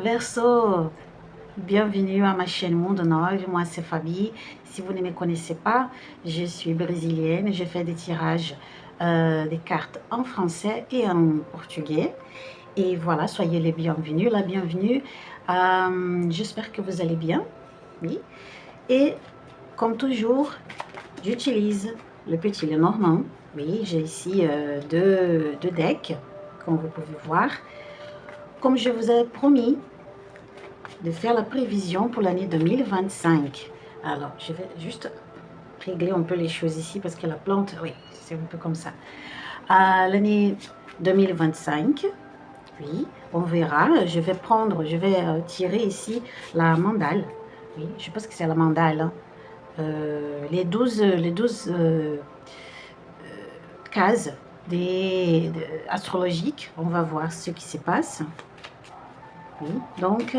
Verseau, bienvenue à ma chaîne Monde Nord, moi c'est Fabi. Si vous ne me connaissez pas, je suis brésilienne, je fais des tirages des cartes en français et en portugais. Et voilà, soyez les bienvenus, la bienvenue. J'espère que vous allez bien, oui. Et comme toujours, j'utilise le petit Lenormand. Oui, j'ai ici deux decks, comme vous pouvez voir. Comme je vous ai promis, de faire la prévision pour l'année 2025. Alors, je vais juste régler un peu les choses ici parce que la plante, oui, c'est un peu comme ça. L'année 2025, oui, on verra. Je vais tirer ici la mandale. Oui, je pense que c'est la mandale. Hein. Les 12 cases astrologiques. On va voir ce qui se passe. Oui, donc...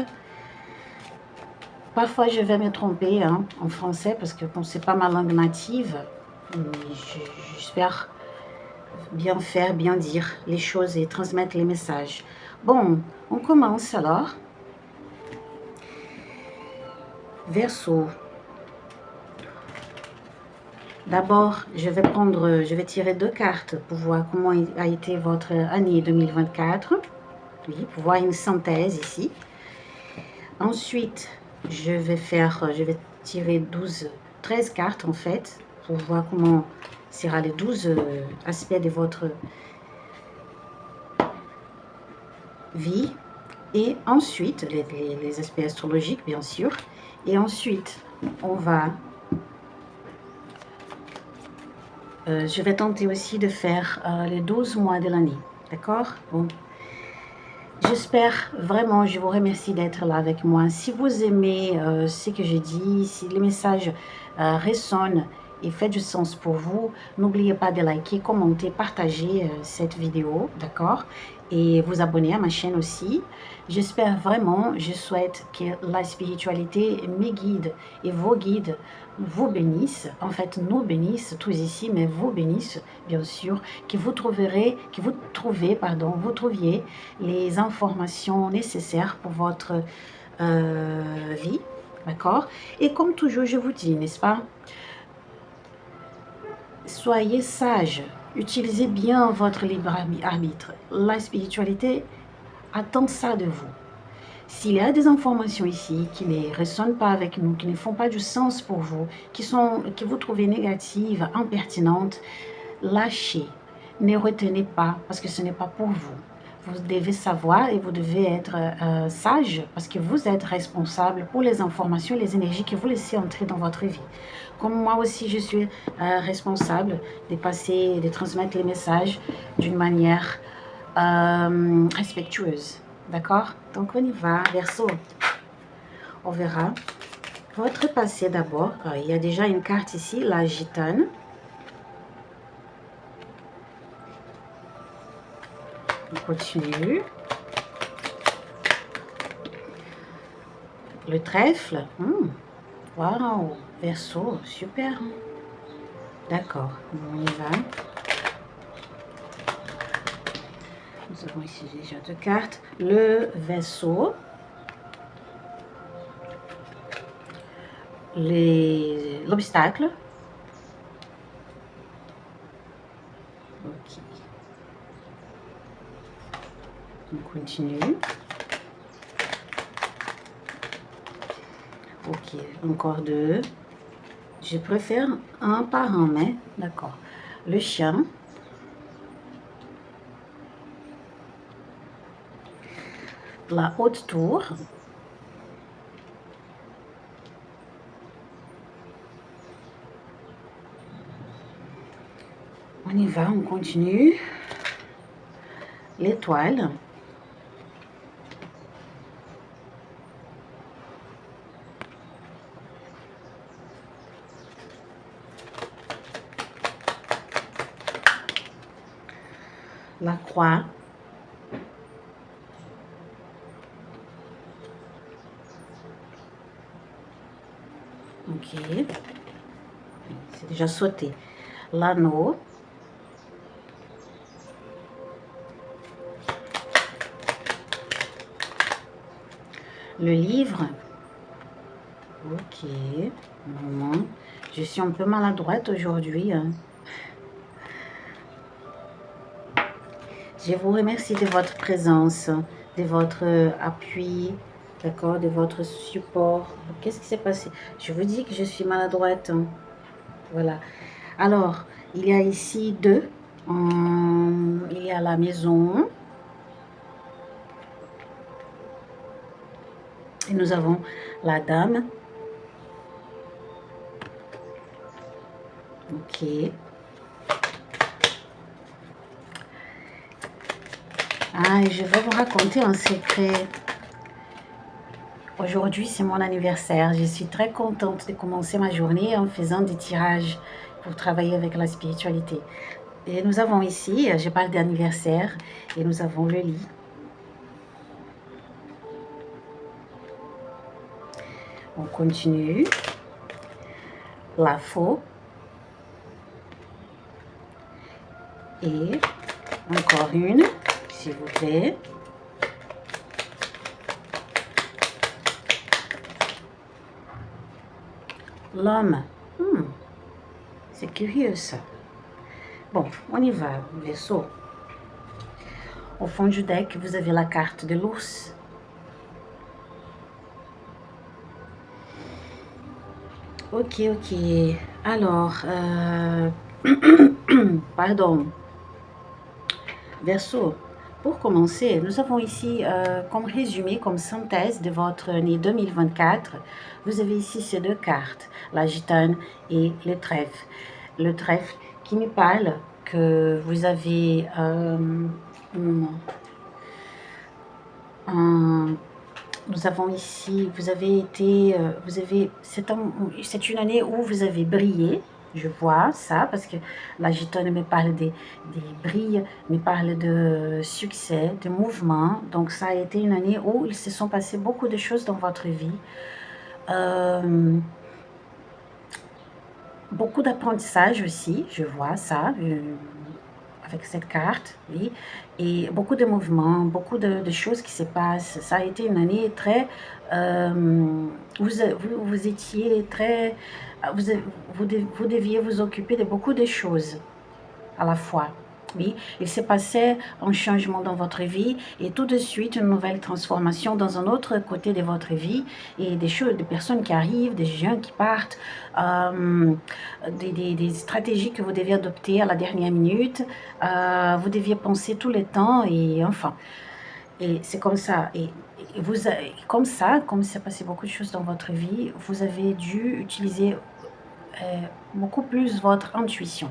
Parfois, je vais me tromper hein, en français parce que bon, c'est pas ma langue native. J'espère bien faire, bien dire les choses et transmettre les messages. Bon, on commence alors. Verseau. D'abord, je vais tirer deux cartes pour voir comment a été votre année 2024. Oui, pour voir une synthèse ici. Ensuite, je vais tirer 13 cartes en fait, pour voir comment sera les 12 aspects de votre vie. Et ensuite, les aspects astrologiques, bien sûr. Et ensuite, on va... je vais tenter aussi de faire les 12 mois de l'année. D'accord? Bon. J'espère vraiment, je vous remercie d'être là avec moi. Si vous aimez ce que je dis, si les messages résonnent et fait du sens pour vous, n'oubliez pas de liker, commenter, partager cette vidéo, d'accord? Et vous abonner à ma chaîne aussi. J'espère vraiment, je souhaite que la spiritualité me guide et vos guides vous bénissent, en fait nous bénissent tous ici, mais vous bénissent bien sûr, que vous trouviez les informations nécessaires pour votre vie, d'accord? Et comme toujours je vous dis, n'est-ce pas? Soyez sages, utilisez bien votre libre arbitre. La spiritualité attend ça de vous. S'il y a des informations ici qui ne résonnent pas avec nous, qui ne font pas du sens pour vous, que vous trouvez négatives, impertinentes, lâchez. Ne retenez pas parce que ce n'est pas pour vous. Vous devez savoir et vous devez être sage parce que vous êtes responsable pour les informations et les énergies que vous laissez entrer dans votre vie. Comme moi aussi, je suis responsable de transmettre les messages d'une manière respectueuse. D'accord? Donc, on y va. Verseau. On verra votre passé d'abord. Il y a déjà une carte ici, la gitane. On continue. Le trèfle. Waouh. Verseau. Super. D'accord. On y va. Nous avons ici déjà deux cartes. Le Verseau. L'obstacle. Ok. On continue. Ok, encore deux. Je préfère un par un, mais d'accord. Le chien. La haute tour. On y va, on continue. L'étoile. La croix. Ok. C'est déjà sauté. L'anneau. le livre. Ok, maman, je suis un peu maladroite aujourd'hui. Hein. Je vous remercie de votre présence, de votre appui, d'accord, de votre support. Qu'est-ce qui s'est passé? Je vous dis que je suis maladroite. Hein. Voilà. Alors, il y a ici deux. Il y a la maison. Et nous avons la dame. Ok. Ah, et je vais vous raconter un secret. Aujourd'hui, c'est mon anniversaire. Je suis très contente de commencer ma journée en faisant des tirages pour travailler avec la spiritualité. Et nous avons ici, je parle d'anniversaire, et nous avons le lit. On continue. La faux. Et encore une, s'il vous plaît. L'homme. C'est curieux ça. Bon, on y va, Verseau. Au fond du deck, vous avez la carte de l'ours. Ok, ok. Alors, pardon. Verseau, pour commencer, nous avons ici comme résumé, comme synthèse de votre année 2024, vous avez ici ces deux cartes, la gitane et le trèfle. Le trèfle qui nous parle que vous avez nous avons ici, vous avez été, c'est une année où vous avez brillé. Je vois ça parce que la gitane me parle des brilles, me parle de succès, de mouvement. Donc ça a été une année où il se sont passés beaucoup de choses dans votre vie. Beaucoup d'apprentissage aussi, je vois ça. Avec cette carte, oui, et beaucoup de mouvements, beaucoup de choses qui se passent. Ça a été une année très... vous étiez très... Vous deviez vous occuper de beaucoup de choses à la fois. Oui, il s'est passé un changement dans votre vie et tout de suite une nouvelle transformation dans un autre côté de votre vie et des choses, des personnes qui arrivent, des gens qui partent, des stratégies que vous deviez adopter à la dernière minute. Vous deviez penser tout le temps et enfin, et c'est comme ça. Et vous, comme ça, comme il s'est passé beaucoup de choses dans votre vie, vous avez dû utiliser beaucoup plus votre intuition.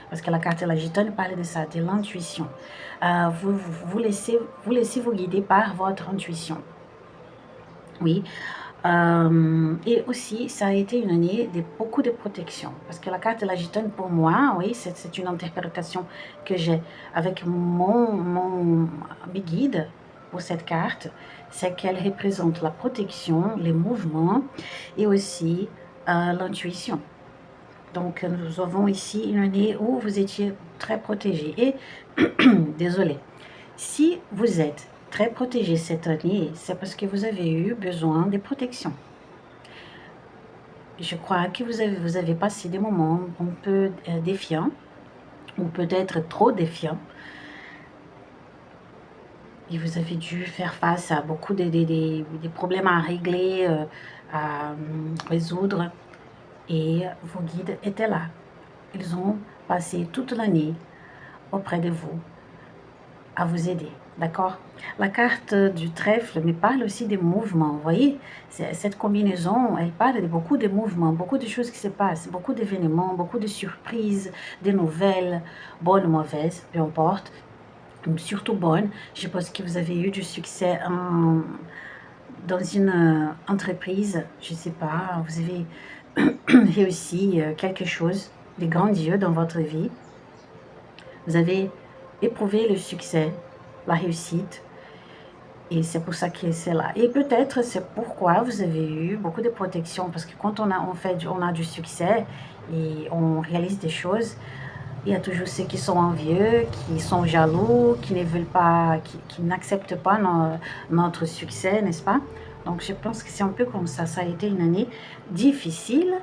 Parce que la carte de la gitane parle de ça, de l'intuition. Vous laissez vous guider par votre intuition. Oui. Et aussi, ça a été une année de beaucoup de protection. Parce que la carte de la gitane, pour moi, oui, c'est une interprétation que j'ai avec mon guide pour cette carte. C'est qu'elle représente la protection, les mouvements et aussi l'intuition. Donc, nous avons ici une année où vous étiez très protégé. Et, désolé, si vous êtes très protégé cette année, c'est parce que vous avez eu besoin de protection. Je crois que vous avez passé des moments un peu défiants, ou peut-être trop défiants. Et vous avez dû faire face à beaucoup de problèmes à régler, à résoudre. Et vos guides étaient là. Ils ont passé toute l'année auprès de vous, à vous aider, d'accord? La carte du trèfle me parle aussi des mouvements, vous voyez? Cette combinaison, elle parle de beaucoup de mouvements, beaucoup de choses qui se passent, beaucoup d'événements, beaucoup de surprises, de nouvelles, bonnes ou mauvaises, peu importe, surtout bonnes. Je pense que vous avez eu du succès dans une entreprise, je ne sais pas, vous avez réussi quelque chose de grandiose dans votre vie. Vous avez éprouvé le succès, la réussite, et c'est pour ça que c'est là. Et peut-être c'est pourquoi vous avez eu beaucoup de protection, parce que quand on a du succès et on réalise des choses, il y a toujours ceux qui sont envieux, qui sont jaloux, qui ne veulent pas, qui n'acceptent pas notre succès, n'est-ce pas? Donc, je pense que c'est un peu comme ça. Ça a été une année difficile.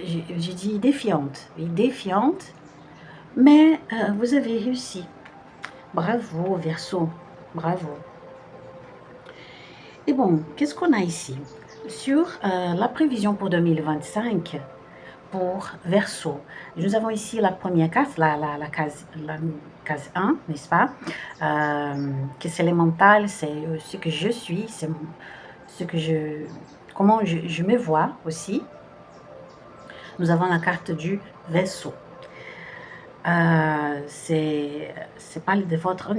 J'ai dit défiante. Oui, défiante. Mais vous avez réussi. Bravo, Verseau. Bravo. Et bon, qu'est-ce qu'on a ici? Sur la prévision pour 2025, pour Verseau, nous avons ici la première case, la case 1, n'est-ce pas? Que c'est le mental, c'est ce que je suis, c'est ce que comment je me vois aussi. Nous avons la carte du Verseau. C'est parle de votre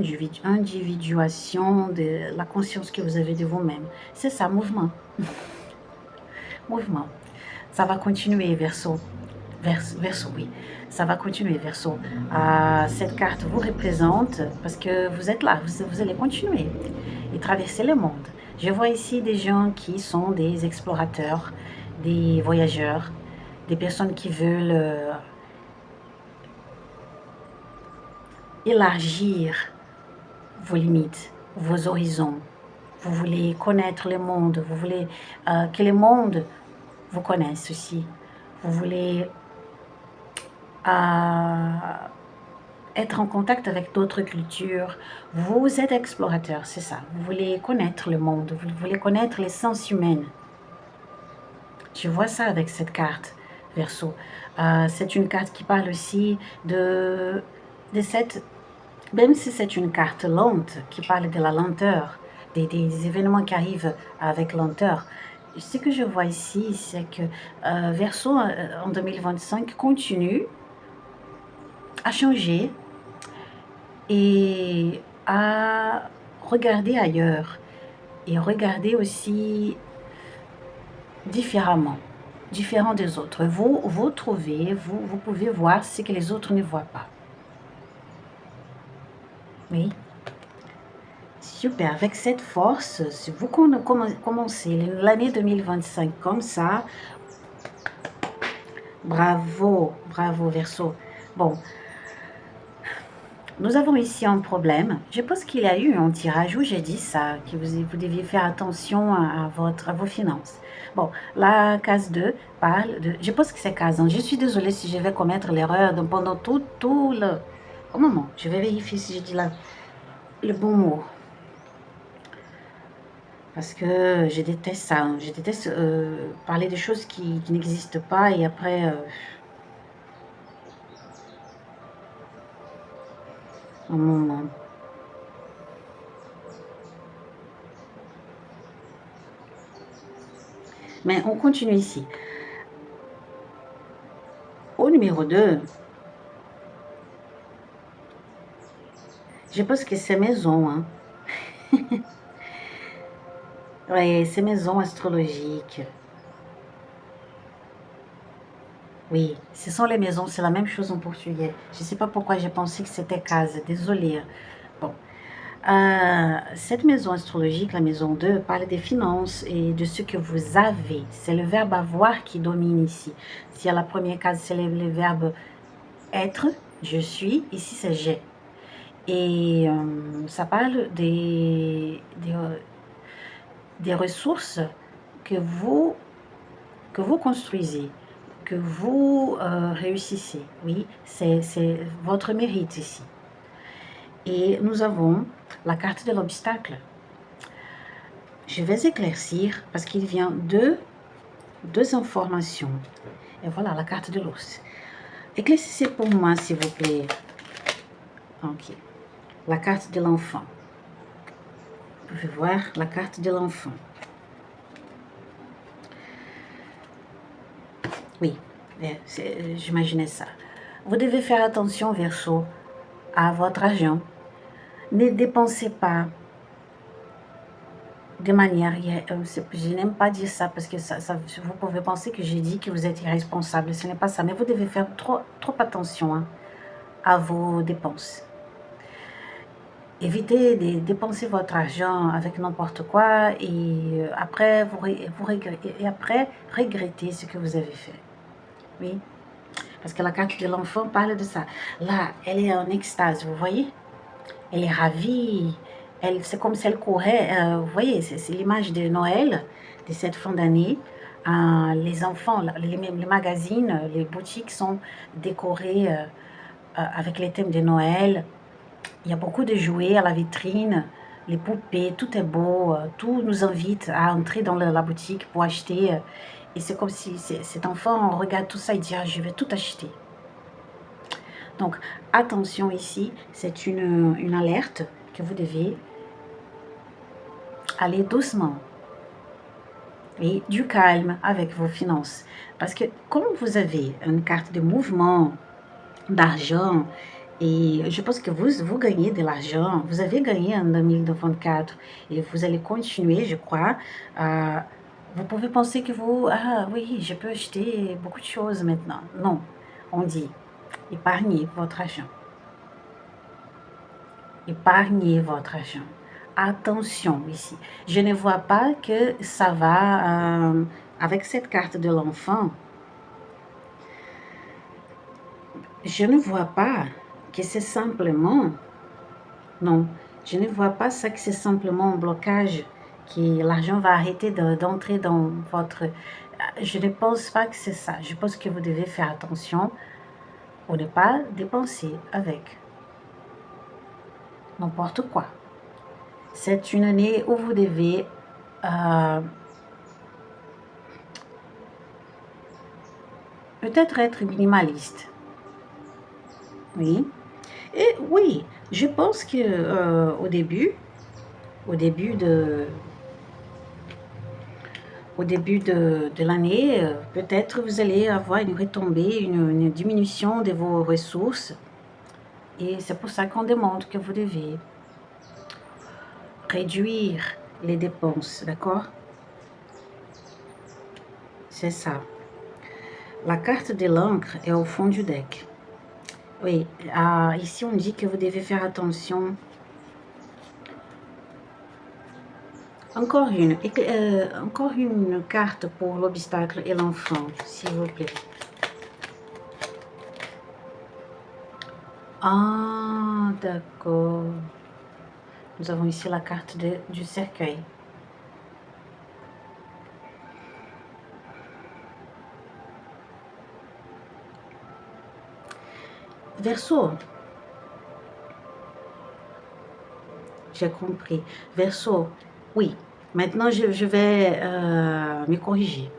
individuation, de la conscience que vous avez de vous-même. C'est ça, mouvement. Mouvement. Ça va continuer, Verseau. Verseau, oui. Ça va continuer, Verseau. Cette carte vous représente parce que vous êtes là, vous allez continuer et traverser le monde. Je vois ici des gens qui sont des explorateurs, des voyageurs, des personnes qui veulent élargir vos limites, vos horizons. Vous voulez connaître le monde, vous voulez que le monde vous connaisse aussi. Vous voulez être en contact avec d'autres cultures. Vous êtes explorateur, c'est ça. Vous voulez connaître le monde, vous voulez connaître l'essence humaine. Je vois ça avec cette carte, Verseau. C'est une carte qui parle aussi de cette... Même si c'est une carte lente, qui parle de la lenteur, des événements qui arrivent avec lenteur, ce que je vois ici, c'est que Verseau, en 2025, continue à changer et à regarder ailleurs et regarder aussi différemment, différent des autres. Vous trouvez, vous pouvez voir ce que les autres ne voient pas. Oui. Super, avec cette force, si vous commencez l'année 2025 comme ça, bravo, bravo Verseau. Bon, nous avons ici un problème. Je pense qu'il y a eu un tirage où j'ai dit ça, que vous deviez faire attention à vos finances. Bon, la case 2 parle de... Je pense que c'est case 1. Je suis désolée si je vais commettre l'erreur pendant tout le... Au moment, je vais vérifier si j'ai dit le bon mot. Parce que je déteste ça. Je déteste parler de choses qui n'existent pas et après... un moment. Mais on continue ici. Au numéro 2, je pense que c'est maison. Hein. Oui, c'est maison astrologique. Oui, ce sont les maisons, c'est la même chose en portugais. Je ne sais pas pourquoi j'ai pensé que c'était case, désolée. Bon, cette maison astrologique, la maison 2, parle des finances et de ce que vous avez. C'est le verbe avoir qui domine ici. Si à la première case, c'est le verbe être, je suis, ici c'est j'ai. Et ça parle des ressources que vous construisez, que vous réussissez. Oui, c'est votre mérite ici. Et nous avons la carte de l'obstacle. Je vais éclaircir parce qu'il vient deux informations. Et voilà la carte de l'ours. Éclaircissez pour moi, s'il vous plaît. Ok. La carte de l'enfant. Vous pouvez voir la carte de l'enfant. Oui, j'imaginais ça. Vous devez faire attention, Verseau, à votre argent. Ne dépensez pas de manière... Je n'aime pas dire ça parce que vous pouvez penser que j'ai dit que vous êtes irresponsable. Ce n'est pas ça, mais vous devez faire trop attention hein, à vos dépenses. Évitez de dépenser votre argent avec n'importe quoi et après, regrettez ce que vous avez fait. Oui, parce que la carte de l'enfant parle de ça. Là, elle est en extase, vous voyez? Elle est ravie, c'est comme si elle courait. Vous voyez, c'est l'image de Noël, de cette fin d'année. Les enfants, les magazines, les boutiques sont décorées avec les thèmes de Noël. Il y a beaucoup de jouets à la vitrine, les poupées, tout est beau, tout nous invite à entrer dans la boutique pour acheter. Et c'est comme si cet enfant regarde tout ça et dit, ah, je vais tout acheter. Donc, attention ici, c'est une alerte que vous devez aller doucement et du calme avec vos finances. Parce que comme vous avez une carte de mouvement, d'argent, et je pense que vous gagnez de l'argent, vous avez gagné en 2024 et vous allez continuer, je crois. Vous pouvez penser que ah oui, je peux acheter beaucoup de choses maintenant. Non, on dit, épargnez votre argent. Épargnez votre argent. Attention ici. Je ne vois pas que ça va avec cette carte de l'enfant. Je ne vois pas que c'est simplement... Non, je ne vois pas ça que c'est simplement un blocage, que l'argent va arrêter d'entrer dans votre... Je ne pense pas que c'est ça. Je pense que vous devez faire attention pour ne pas dépenser avec n'importe quoi. C'est une année où vous devez peut-être être minimaliste. Oui. Et oui, je pense que au début de l'année, peut-être vous allez avoir une retombée, une diminution de vos ressources. Et c'est pour ça qu'on demande que vous devez réduire les dépenses, d'accord? C'est ça. La carte de l'encre est au fond du deck. Oui, ici on dit que vous devez faire attention. Encore une carte pour l'obstacle et l'enfant, s'il vous plaît. Ah, d'accord. Nous avons ici la carte du cercueil. Verseau. J'ai compris. Verseau, oui. Maintenant, je vais me corriger.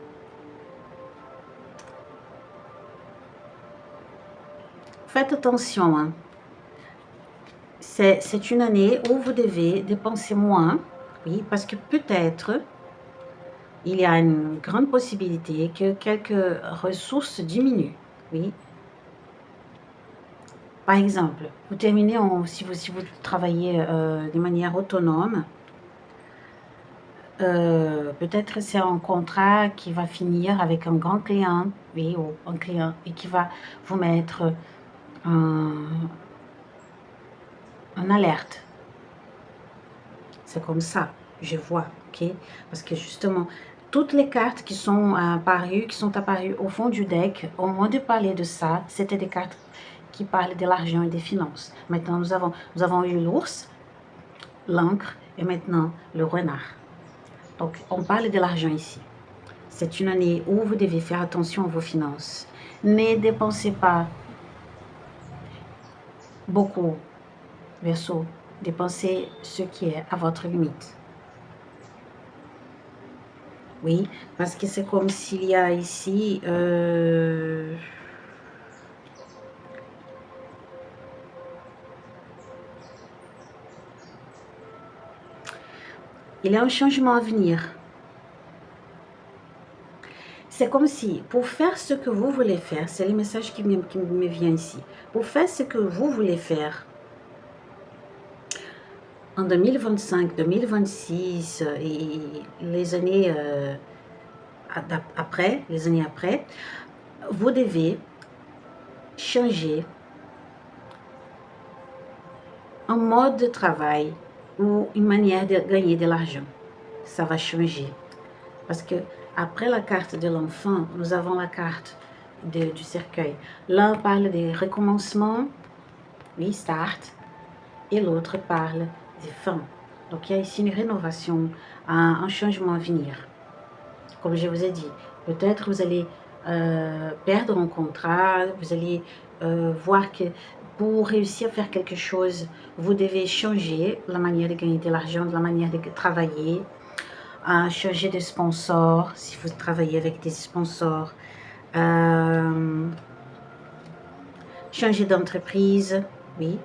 Faites attention. Hein. C'est une année où vous devez dépenser moins. Oui, parce que peut-être, il y a une grande possibilité que quelques ressources diminuent. Oui. Par exemple, vous terminez, si vous travaillez de manière autonome, peut-être c'est un contrat qui va finir avec un grand client, oui, ou un client, et qui va vous mettre un alerte. C'est comme ça, je vois, ok? Parce que justement, toutes les cartes qui sont apparues au fond du deck, au moment de parler de ça, c'était des cartes qui parlent de l'argent et des finances. Maintenant, nous avons eu l'ours, l'encre et maintenant le renard. Donc, on parle de l'argent ici. C'est une année où vous devez faire attention à vos finances. Ne dépensez pas beaucoup, Verseau. Dépensez ce qui est à votre limite. Oui, parce que c'est comme s'il y a ici... il y a un changement à venir. C'est comme si, pour faire ce que vous voulez faire, c'est le message qui me vient ici. Pour faire ce que vous voulez faire, en 2025, 2026 et les années après, vous devez changer un mode de travail ou une manière de gagner de l'argent. Ça va changer. Parce que après la carte de l'enfant, nous avons la carte du cercueil. L'un parle des recommencements, oui, start, et l'autre parle des fins. Donc, il y a ici une rénovation, un changement à venir. Comme je vous ai dit, peut-être vous allez perdre un contrat, vous allez voir que pour réussir à faire quelque chose, vous devez changer la manière de gagner de l'argent, la manière de travailler, changer de sponsor, si vous travaillez avec des sponsors, changer d'entreprise, oui,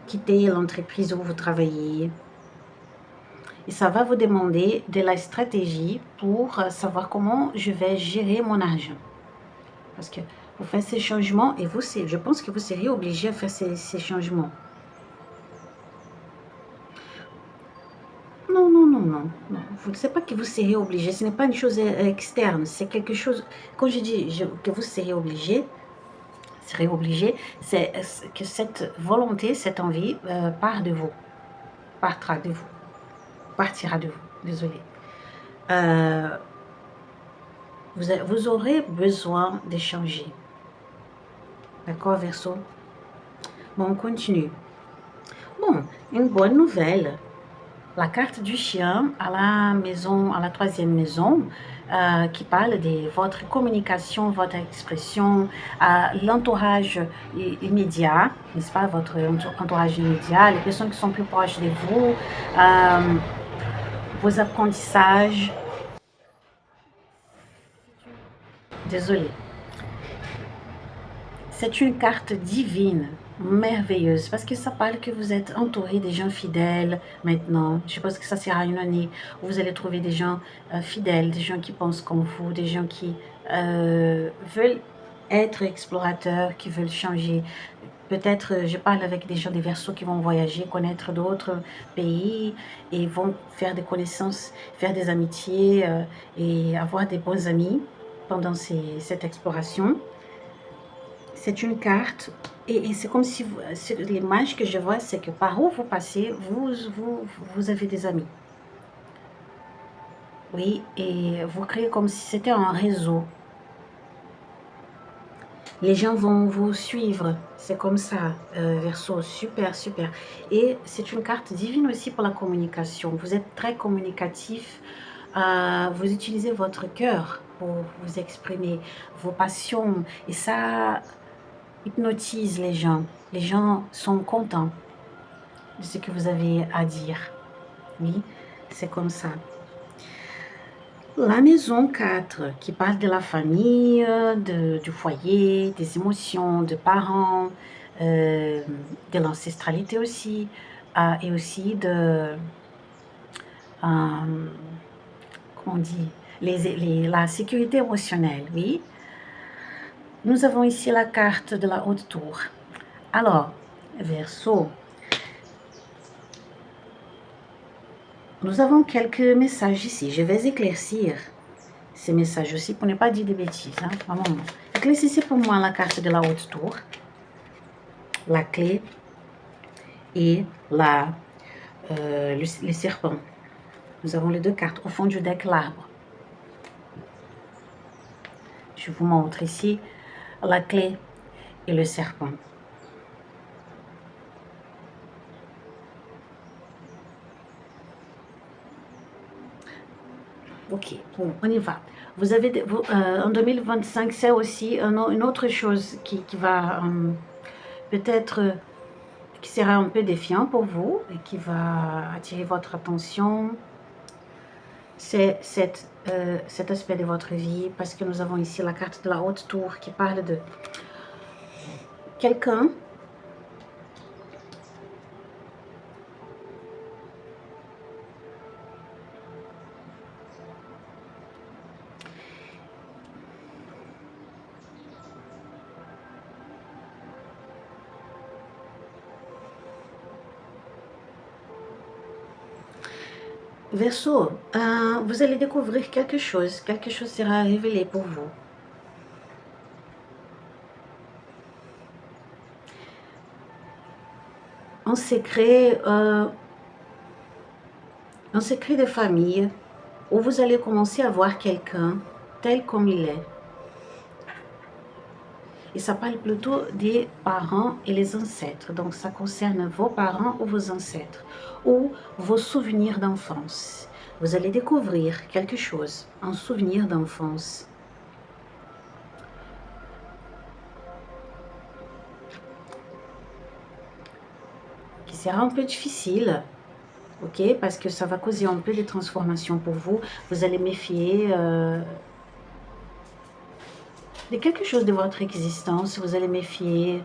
quitter l'entreprise où vous travaillez. Et ça va vous demander de la stratégie pour savoir comment je vais gérer mon argent. Parce que vous faites ces changements et je pense que vous seriez obligé à faire ces changements. Non, non, non, non, non. Vous ne savez pas que vous seriez obligé. Ce n'est pas une chose externe. C'est quelque chose, quand je dis que vous seriez obligé, c'est que cette volonté, cette envie part de vous, partira de vous, partira de vous. Désolée. Vous aurez besoin de changer. D'accord, Verseau? Bon, on continue. Bon, une bonne nouvelle. La carte du chien à la maison, à la troisième maison, qui parle de votre communication, votre expression, l'entourage immédiat, n'est-ce pas, votre entourage immédiat, les personnes qui sont plus proches de vous, vos apprentissages. Désolée. C'est une carte divine, merveilleuse, parce que ça parle que vous êtes entouré des gens fidèles maintenant. Je pense que ça sera une année où vous allez trouver des gens fidèles, des gens qui pensent comme vous, des gens qui veulent être explorateurs, qui veulent changer. Peut-être, je parle avec des gens des Verseaux qui vont voyager, connaître d'autres pays et vont faire des connaissances, faire des amitiés et avoir des bons amis pendant cette exploration. C'est une carte et c'est comme si l'image que je vois, c'est que par où vous passez, vous avez des amis. Oui, et vous créez comme si c'était un réseau. Les gens vont vous suivre, c'est comme ça, Verseau, super, super. Et c'est une carte divine aussi pour la communication. Vous êtes très communicatif, vous utilisez votre cœur pour vous exprimer, vos passions, et ça hypnotise les gens. Les gens sont contents de ce que vous avez à dire. Oui, c'est comme ça. La maison 4 qui parle de la famille, du foyer, des émotions, des parents, de l'ancestralité aussi, et aussi de, comment on dit, la sécurité émotionnelle, oui. Nous avons ici la carte de la haute tour. Alors, Verseau, nous avons quelques messages ici. Je vais éclaircir ces messages aussi pour ne pas dire de bêtises. Hein, vraiment. Éclaircissez pour moi la carte de la haute tour, la clé et les serpents. Nous avons les deux cartes au fond du deck, l'arbre. Je vous montre ici la clé et le serpent. Ok, bon, on y va. Vous avez, en 2025, c'est aussi une autre chose qui va peut-être, qui sera un peu défiant pour vous et qui va attirer votre attention. C'est cet aspect de votre vie, parce que nous avons ici la carte de la haute tour qui parle de quelqu'un Verseau, vous allez découvrir quelque chose sera révélé pour vous. Un secret de famille où vous allez commencer à voir quelqu'un tel comme il est. Et ça parle plutôt des parents et les ancêtres. Donc ça concerne vos parents ou vos ancêtres ou vos souvenirs d'enfance. Vous allez découvrir quelque chose, un souvenir d'enfance. Qui sera un peu difficile, ok, parce que ça va causer un peu de transformation pour vous. Vous allez méfier de quelque chose de votre existence, vous allez méfier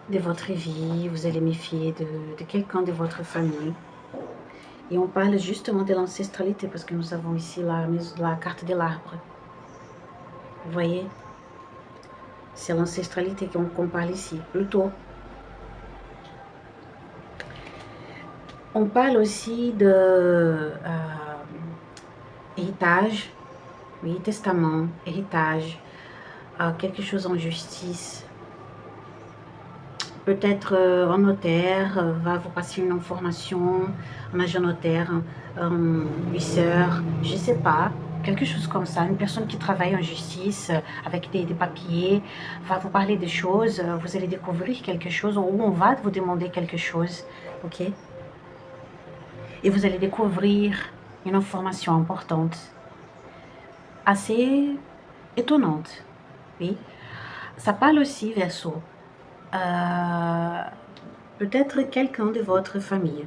de votre vie, vous allez méfier de quelqu'un de votre famille. Et on parle justement de l'ancestralité parce que nous avons ici la carte de l'arbre. Vous voyez? C'est l'ancestralité qu'on parle ici, plutôt. On parle aussi de héritage, oui, testament, héritage, quelque chose en justice. Peut-être un notaire va vous passer une information, un agent notaire, un huissier, je ne sais pas, quelque chose comme ça. Une personne qui travaille en justice avec des papiers va vous parler des choses, vous allez découvrir quelque chose ou on va vous demander quelque chose, ok? Et vous allez découvrir une information importante, assez étonnante, oui. Ça parle aussi, Verseau, peut-être quelqu'un de votre famille.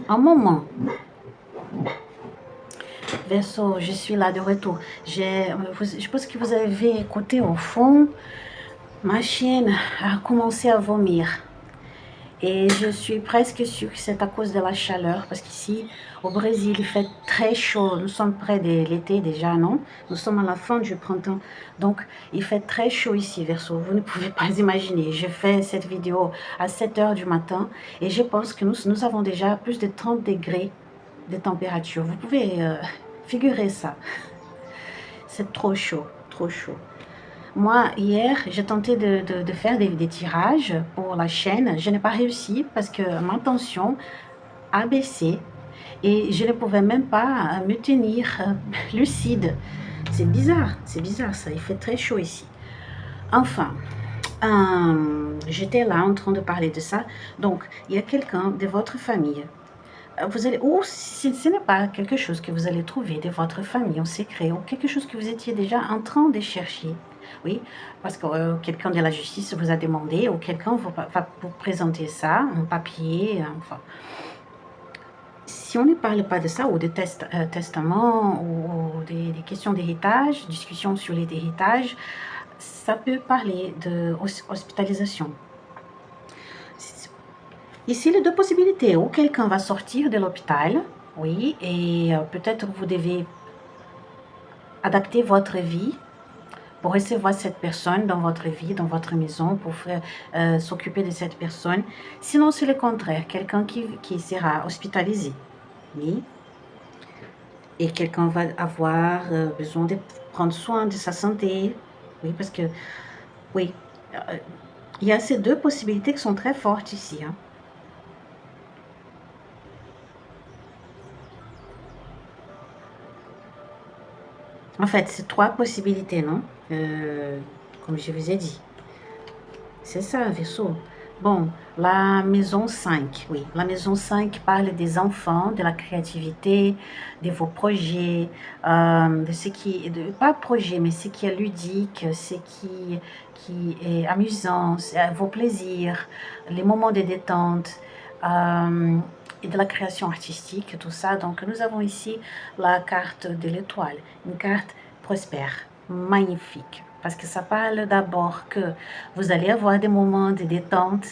Un moment. Verseau, je suis là de retour. Je pense que vous avez écouté au fond, ma chienne a commencé à vomir. Et je suis presque sûre que c'est à cause de la chaleur, parce qu'ici, au Brésil, il fait très chaud. Nous sommes près de l'été déjà, non? Nous sommes à la fin du printemps. Donc, il fait très chaud ici, Verseau. Vous ne pouvez pas imaginer. Je fais cette vidéo à 7 heures du matin et je pense que nous avons déjà plus de 30 degrés de température. Vous pouvez figurer ça. C'est trop chaud, trop chaud. Moi, hier, j'ai tenté de faire des tirages pour la chaîne. Je n'ai pas réussi parce que ma tension a baissé et je ne pouvais même pas me tenir lucide. C'est bizarre ça. Il fait très chaud ici. Enfin, j'étais là en train de parler de ça. Donc, il y a quelqu'un de votre famille. Vous allez, ou si ce n'est pas quelque chose que vous allez trouver de votre famille en secret ou quelque chose que vous étiez déjà en train de chercher. Oui, parce que quelqu'un de la justice vous a demandé ou quelqu'un va vous présenter ça, un papier, enfin. Si on ne parle pas de ça, ou de testament, ou des questions d'héritage, discussion sur les héritages, ça peut parler de hospitalisation. Ici, les deux possibilités, ou quelqu'un va sortir de l'hôpital, oui, et peut-être vous devez adapter votre vie pour recevoir cette personne dans votre vie, dans votre maison, pour s'occuper de cette personne. Sinon, c'est le contraire, quelqu'un qui sera hospitalisé, oui, et quelqu'un va avoir besoin de prendre soin de sa santé, oui, parce que, oui, il y a ces deux possibilités qui sont très fortes ici, hein. En fait, c'est trois possibilités, non? Comme je vous ai dit. C'est ça, Verseau. Bon, la maison 5, oui. La maison 5 parle des enfants, de la créativité, de vos projets, de ce qui... pas projet, mais ce qui est ludique, ce qui est amusant, vos plaisirs, les moments de détente, et de la création artistique, tout ça. Donc, nous avons ici la carte de l'étoile, une carte prospère, magnifique. Parce que ça parle d'abord que vous allez avoir des moments de détente,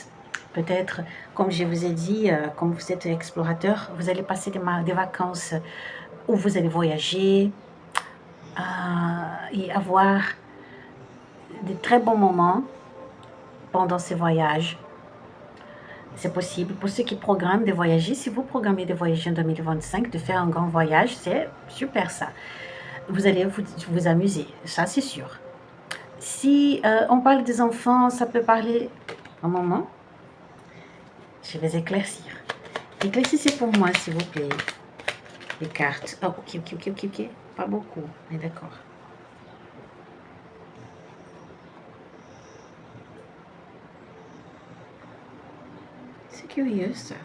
peut-être, comme je vous ai dit, comme vous êtes explorateur, vous allez passer des vacances où vous allez voyager et avoir de très bons moments pendant ces voyages. C'est possible. Pour ceux qui programment de voyager, si vous programmez de voyager en 2025, de faire un grand voyage, c'est super ça. Vous allez vous amuser, ça c'est sûr. Si on parle des enfants, ça peut parler... Un moment. Je vais éclaircir. Éclaircissez pour moi, s'il vous plaît, les cartes. Oh, ok. Pas beaucoup, mais d'accord. C'est curieux ça.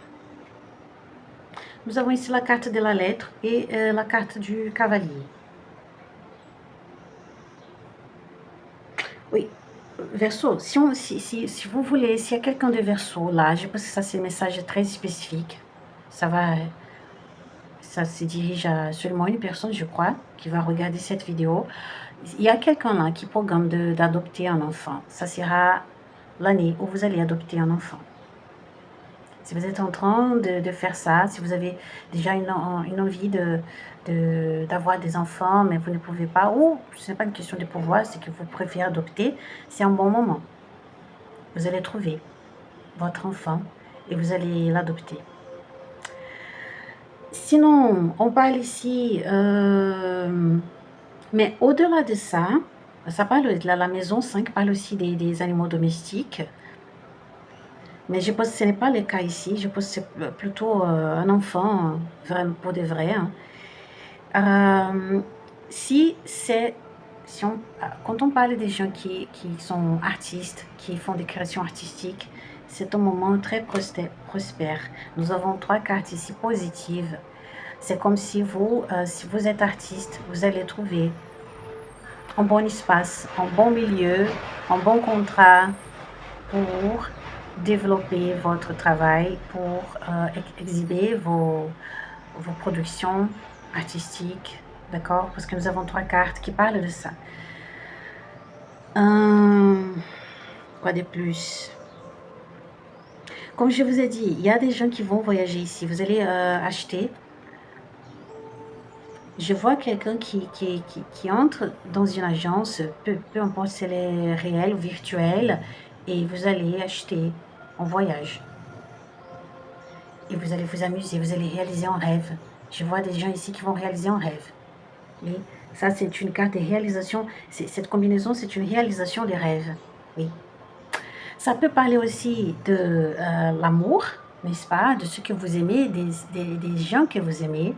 Nous avons ici la carte de la lettre et la carte du cavalier. Oui, Verseau, si vous voulez, s'il y a quelqu'un de Verseau là, je pense que ça c'est un message très spécifique. Ça se dirige à seulement une personne, je crois, qui va regarder cette vidéo. Il y a quelqu'un là qui programme d'adopter un enfant. Ça sera l'année où vous allez adopter un enfant. Si vous êtes en train de faire ça, si vous avez déjà une envie d'avoir des enfants, mais vous ne pouvez pas, ou ce n'est pas une question de pouvoir, c'est que vous préférez adopter, c'est un bon moment. Vous allez trouver votre enfant et vous allez l'adopter. Sinon, on parle ici, mais au-delà de ça, ça parle de la maison 5, parle aussi des animaux domestiques. Mais je pense que ce n'est pas le cas ici. Je pense que c'est plutôt un enfant, vraiment pour de vrai. Hein. Quand on parle des gens qui sont artistes, qui font des créations artistiques, c'est un moment très prospère. Nous avons 3 cartes ici positives. C'est comme si vous êtes artiste, vous allez trouver un bon espace, un bon milieu, un bon contrat pour développer votre travail, pour exhiber vos productions artistiques, d'accord? Parce que nous avons 3 cartes qui parlent de ça. Quoi de plus? Comme je vous ai dit, il y a des gens qui vont voyager ici. Vous allez acheter. Je vois quelqu'un qui entre dans une agence, peu importe si elle est réelle ou virtuelle, et vous allez acheter en voyage. Et vous allez vous amuser, vous allez réaliser un rêve. Je vois des gens ici qui vont réaliser un rêve. Oui, ça c'est une carte de réalisation. Cette combinaison, c'est une réalisation des rêves. Oui. Ça peut parler aussi de l'amour, n'est-ce pas? De ce que vous aimez, des gens que vous aimez.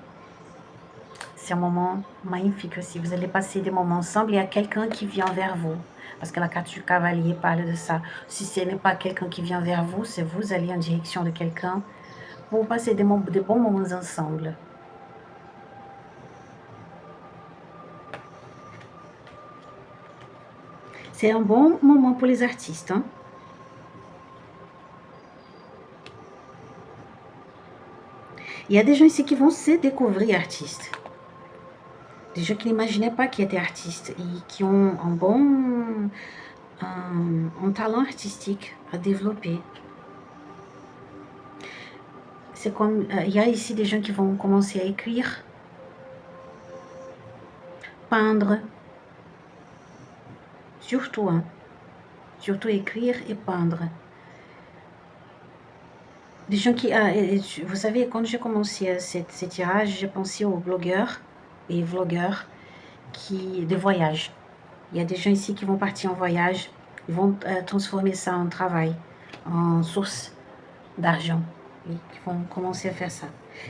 C'est un moment magnifique aussi. Vous allez passer des moments ensemble. Il y a quelqu'un qui vient vers vous. Parce que la carte du cavalier parle de ça. Si ce n'est pas quelqu'un qui vient vers vous, c'est vous allez en direction de quelqu'un pour passer de bons moments ensemble. C'est un bon moment pour les artistes. Hein? Il y a des gens ici qui vont se découvrir artistes. Des gens qui n'imaginaient pas qu'ils étaient artistes et qui ont un talent artistique à développer. C'est comme, il y a ici des gens qui vont commencer à écrire, peindre, surtout, hein, surtout écrire et peindre. Des gens qui, vous savez, quand j'ai commencé ces tirages, j'ai pensé aux blogueurs et vlogueurs de voyage. Il y a des gens ici qui vont partir en voyage, ils vont transformer ça en travail, en source d'argent. Ils vont commencer à faire ça.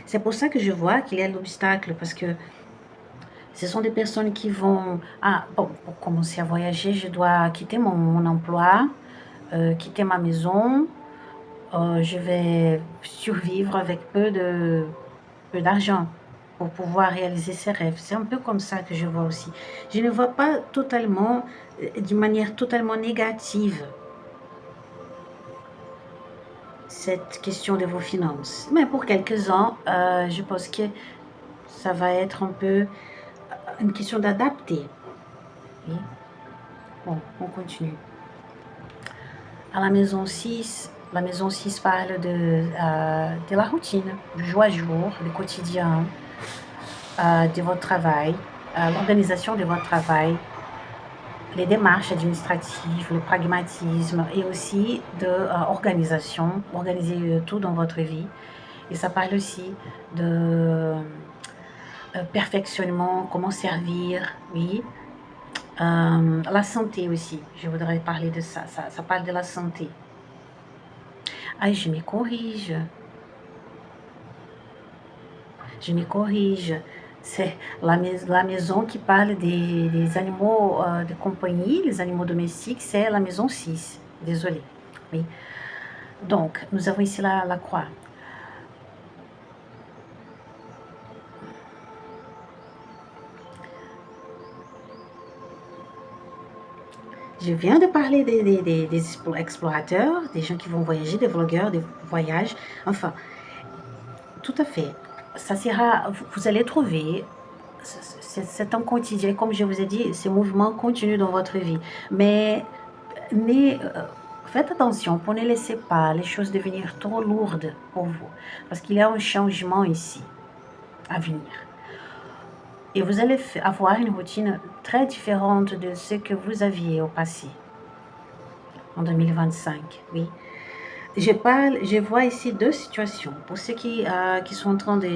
C'est pour ça que je vois qu'il y a l'obstacle, parce que ce sont des personnes qui vont... pour commencer à voyager, je dois quitter mon emploi, quitter ma maison. Je vais survivre avec peu d'argent pour pouvoir réaliser ses rêves. C'est un peu comme ça que je vois aussi. Je ne vois pas totalement, d'une manière totalement négative, cette question de vos finances. Mais pour quelques-uns, je pense que ça va être un peu une question d'adapter. Oui. Bon, on continue. À la maison 6 parle de la routine, du jour à jour, du quotidien, de votre travail, l'organisation de votre travail, les démarches administratives, le pragmatisme et aussi de organisation, organiser tout dans votre vie. Et ça parle aussi de perfectionnement, comment servir, oui. La santé aussi, je voudrais parler de ça. Ça parle de la santé. Je me corrige. C'est la maison qui parle des animaux de compagnie, les animaux domestiques, c'est la maison 6. Désolée. Oui. Donc, nous avons ici la croix. Je viens de parler des explorateurs, des gens qui vont voyager, des vlogueurs, des voyages. Enfin, tout à fait. Ça sera, vous allez trouver, c'est un quotidien, comme je vous ai dit, ces mouvements continuent dans votre vie. Mais faites attention pour ne laisser pas les choses devenir trop lourdes pour vous. Parce qu'il y a un changement ici à venir. Et vous allez avoir une routine très différente de ce que vous aviez au passé, en 2025, oui. Je vois ici deux situations. Pour ceux qui sont en train de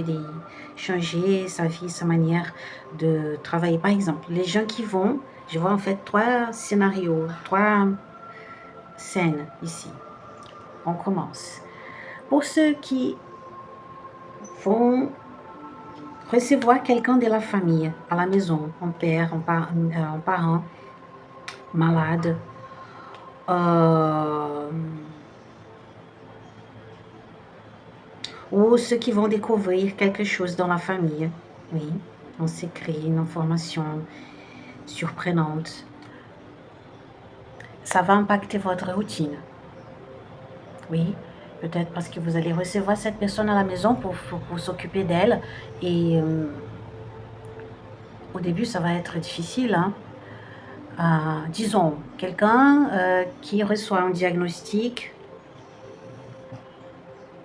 changer sa vie, sa manière de travailler. Par exemple, les gens qui vont, je vois en fait trois scénarios, trois scènes ici. On commence. Pour ceux qui vont recevoir quelqu'un de la famille à la maison, un père, un parent malade, ou ceux qui vont découvrir quelque chose dans la famille, oui, un secret, une information surprenante. Ça va impacter votre routine, oui, peut-être parce que vous allez recevoir cette personne à la maison pour s'occuper d'elle, et au début ça va être difficile, hein. Disons, quelqu'un qui reçoit un diagnostic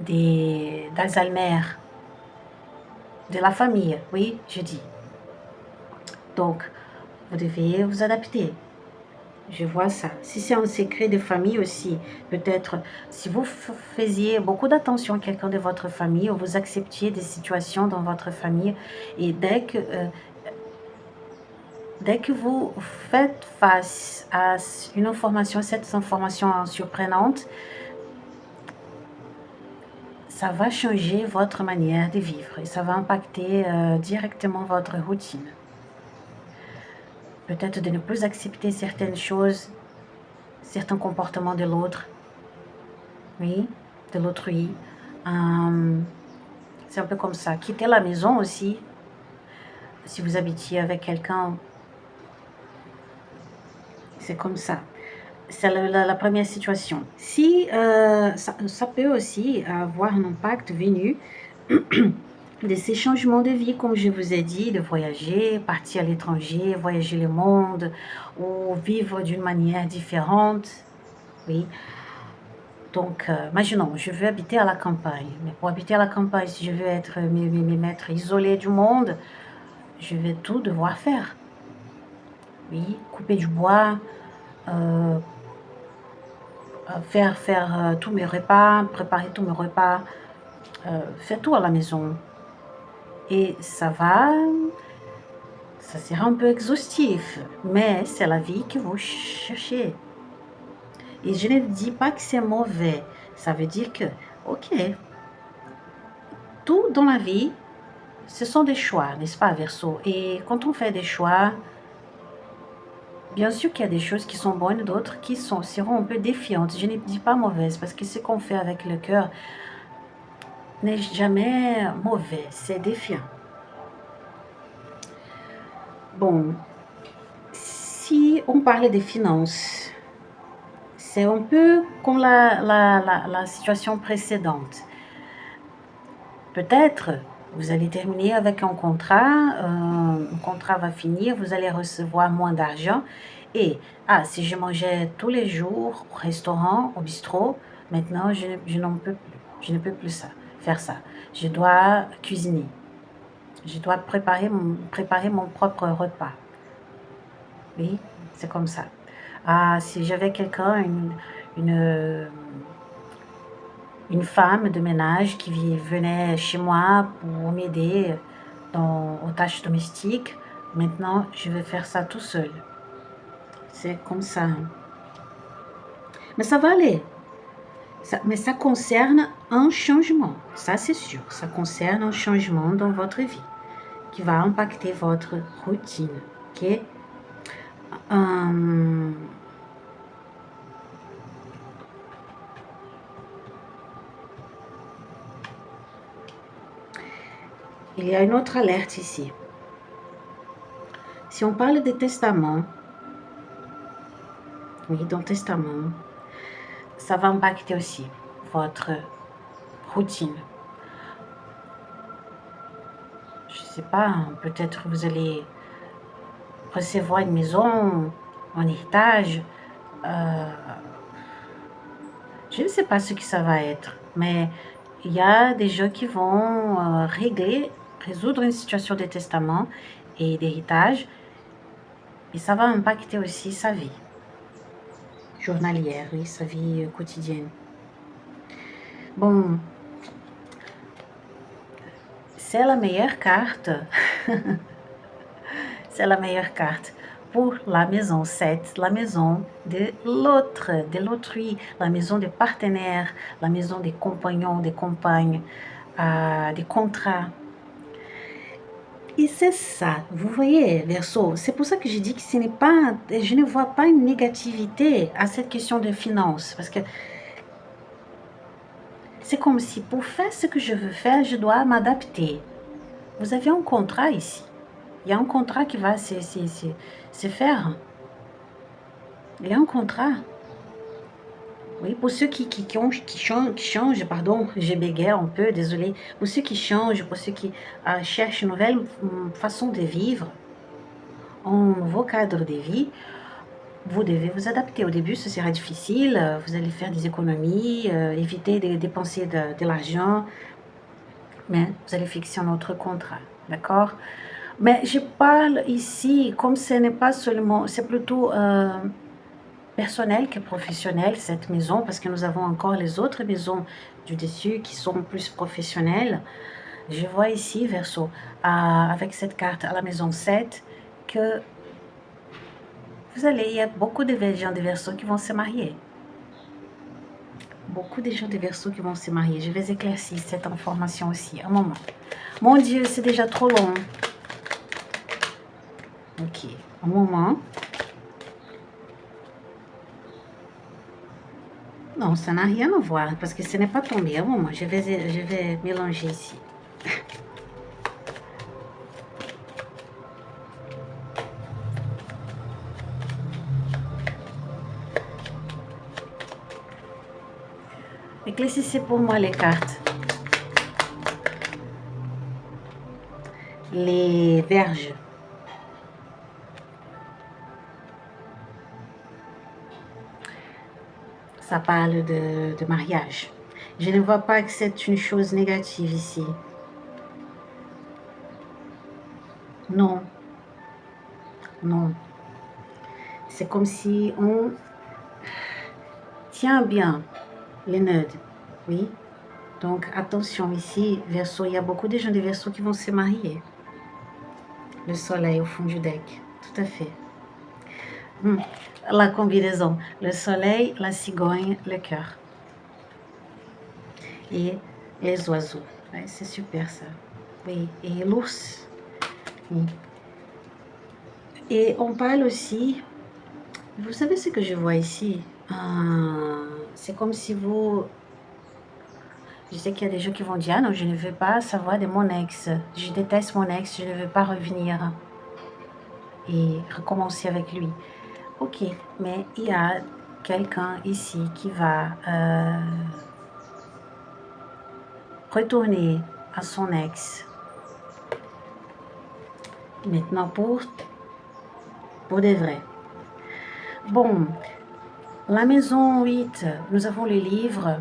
d'Alzheimer, de la famille, oui, je dis. Donc, vous devez vous adapter. Je vois ça. Si c'est un secret de famille aussi, peut-être si vous faisiez beaucoup d'attention à quelqu'un de votre famille, ou vous acceptiez des situations dans votre famille, et dès que vous faites face à une information, cette information surprenante, ça va changer votre manière de vivre et ça va impacter directement votre routine. Peut-être de ne plus accepter certaines choses, certains comportements de l'autre, oui, de l'autrui. C'est un peu comme ça. Quitter la maison aussi, si vous habitiez avec quelqu'un, c'est comme ça. C'est la première situation. Si ça peut aussi avoir un impact venu de ces changements de vie, comme je vous ai dit, de voyager, partir à l'étranger, voyager le monde, ou vivre d'une manière différente, oui. Donc, imaginons, je veux habiter à la campagne. Mais pour habiter à la campagne, si je veux me mettre isolée du monde, je vais tout devoir faire. Oui, couper du bois, faire tous mes repas, préparer tous mes repas, faire tout à la maison. Et ça sera un peu exhaustif, mais c'est la vie que vous cherchez. Et je ne dis pas que c'est mauvais. Ça veut dire que, ok, tout dans la vie, ce sont des choix, n'est-ce pas, Verseau? Et quand on fait des choix, bien sûr qu'il y a des choses qui sont bonnes, d'autres qui seront un peu défiantes. Je ne dis pas mauvaises, parce que ce qu'on fait avec le cœur n'est jamais mauvais, c'est défiant. Bon, si on parle des finances, c'est un peu comme la situation précédente. Peut-être vous allez terminer avec un contrat va finir, vous allez recevoir moins d'argent. Et, si je mangeais tous les jours au restaurant, au bistrot, maintenant je ne peux plus faire ça. Je dois cuisiner. Je dois préparer mon propre repas. Oui, c'est comme ça. Si j'avais quelqu'un, une femme de ménage qui venait chez moi pour m'aider aux tâches domestiques, maintenant je vais faire ça tout seul. C'est comme ça. Mais ça va aller. Mais ça concerne un changement, ça c'est sûr. Ça concerne un changement dans votre vie qui va impacter votre routine. Ok? Il y a une autre alerte ici. Si on parle des testaments, oui, dans le testament, ça va impacter aussi votre routine. Je ne sais pas, peut-être vous allez recevoir une maison en héritage. Je ne sais pas ce que ça va être, mais il y a des gens qui vont résoudre une situation de testament et d'héritage, et ça va impacter aussi sa vie journalière, oui, sa vie quotidienne. Bon, c'est la meilleure carte. C'est la meilleure carte pour la maison 7, la maison de l'autre, de l'autrui, la maison des partenaires, la maison des compagnons, des compagnes, des contrats. Et c'est ça, vous voyez, Verseau, c'est pour ça que je dis que ce n'est pas, je ne vois pas une négativité à cette question de finances, parce que c'est comme si pour faire ce que je veux faire, je dois m'adapter. Vous avez un contrat ici. Il y a un contrat qui va se faire. Il y a un contrat. Oui, pour ceux qui changent, pardon, je bégaye un peu, désolé. Pour ceux qui changent, pour ceux qui cherchent une nouvelle façon de vivre, un nouveau cadre de vie, vous devez vous adapter. Au début, ce sera difficile. Vous allez faire des économies, éviter de dépenser de l'argent, mais vous allez fixer un autre contrat, d'accord? Mais je parle ici, comme ce n'est pas seulement, c'est plutôt personnel que professionnel, cette maison, parce que nous avons encore les autres maisons du dessus qui sont plus professionnelles. Je vois ici, Verseau, avec cette carte à la maison 7, que il y a beaucoup de gens de Verseau qui vont se marier. Beaucoup de gens de Verseau qui vont se marier. Je vais éclaircir cette information aussi. Un moment. Mon Dieu, c'est déjà trop long. Ok, un moment. Non, ça n'a rien à voir, parce que ce n'est pas tombé. Un moment, je vais mélanger ici. Éclaircissez pour moi les cartes. Les Vierges. Ça parle de mariage. Je ne vois pas que c'est une chose négative ici. Non. Non. C'est comme si on tient bien les nœuds. Oui. Donc, attention ici, Verseau, il y a beaucoup de gens de Verseau qui vont se marier. Le soleil au fond du deck. Tout à fait. La combinaison. Le soleil, la cigogne, le cœur. Et les oiseaux. Ouais, c'est super ça. Oui. Et l'ours. Oui. Et on parle aussi, vous savez ce que je vois ici? C'est comme si vous... Je sais qu'il y a des gens qui vont dire, ah non, je ne veux pas savoir de mon ex. Je déteste mon ex, je ne veux pas revenir et recommencer avec lui. Ok, mais il y a quelqu'un ici qui va retourner à son ex. Maintenant pour de vrai. Bon, la maison 8, nous avons le livre.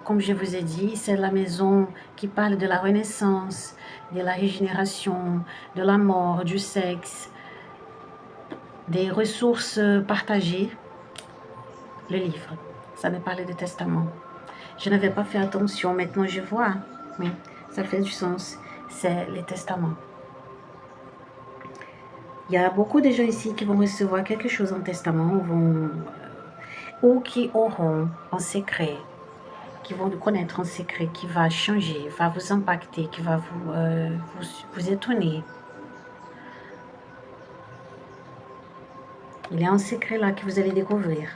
Comme je vous ai dit, c'est la maison qui parle de la renaissance, de la régénération, de la mort, du sexe, des ressources partagées. Le livre, ça me parle de testament. Je n'avais pas fait attention, maintenant je vois. Oui, ça fait du sens. C'est les testaments. Il y a beaucoup de gens ici qui vont recevoir quelque chose en testament ou qui auront en secret, qui vont connaître un secret qui va changer, va vous impacter, qui va vous étonner. Il y a un secret là que vous allez découvrir.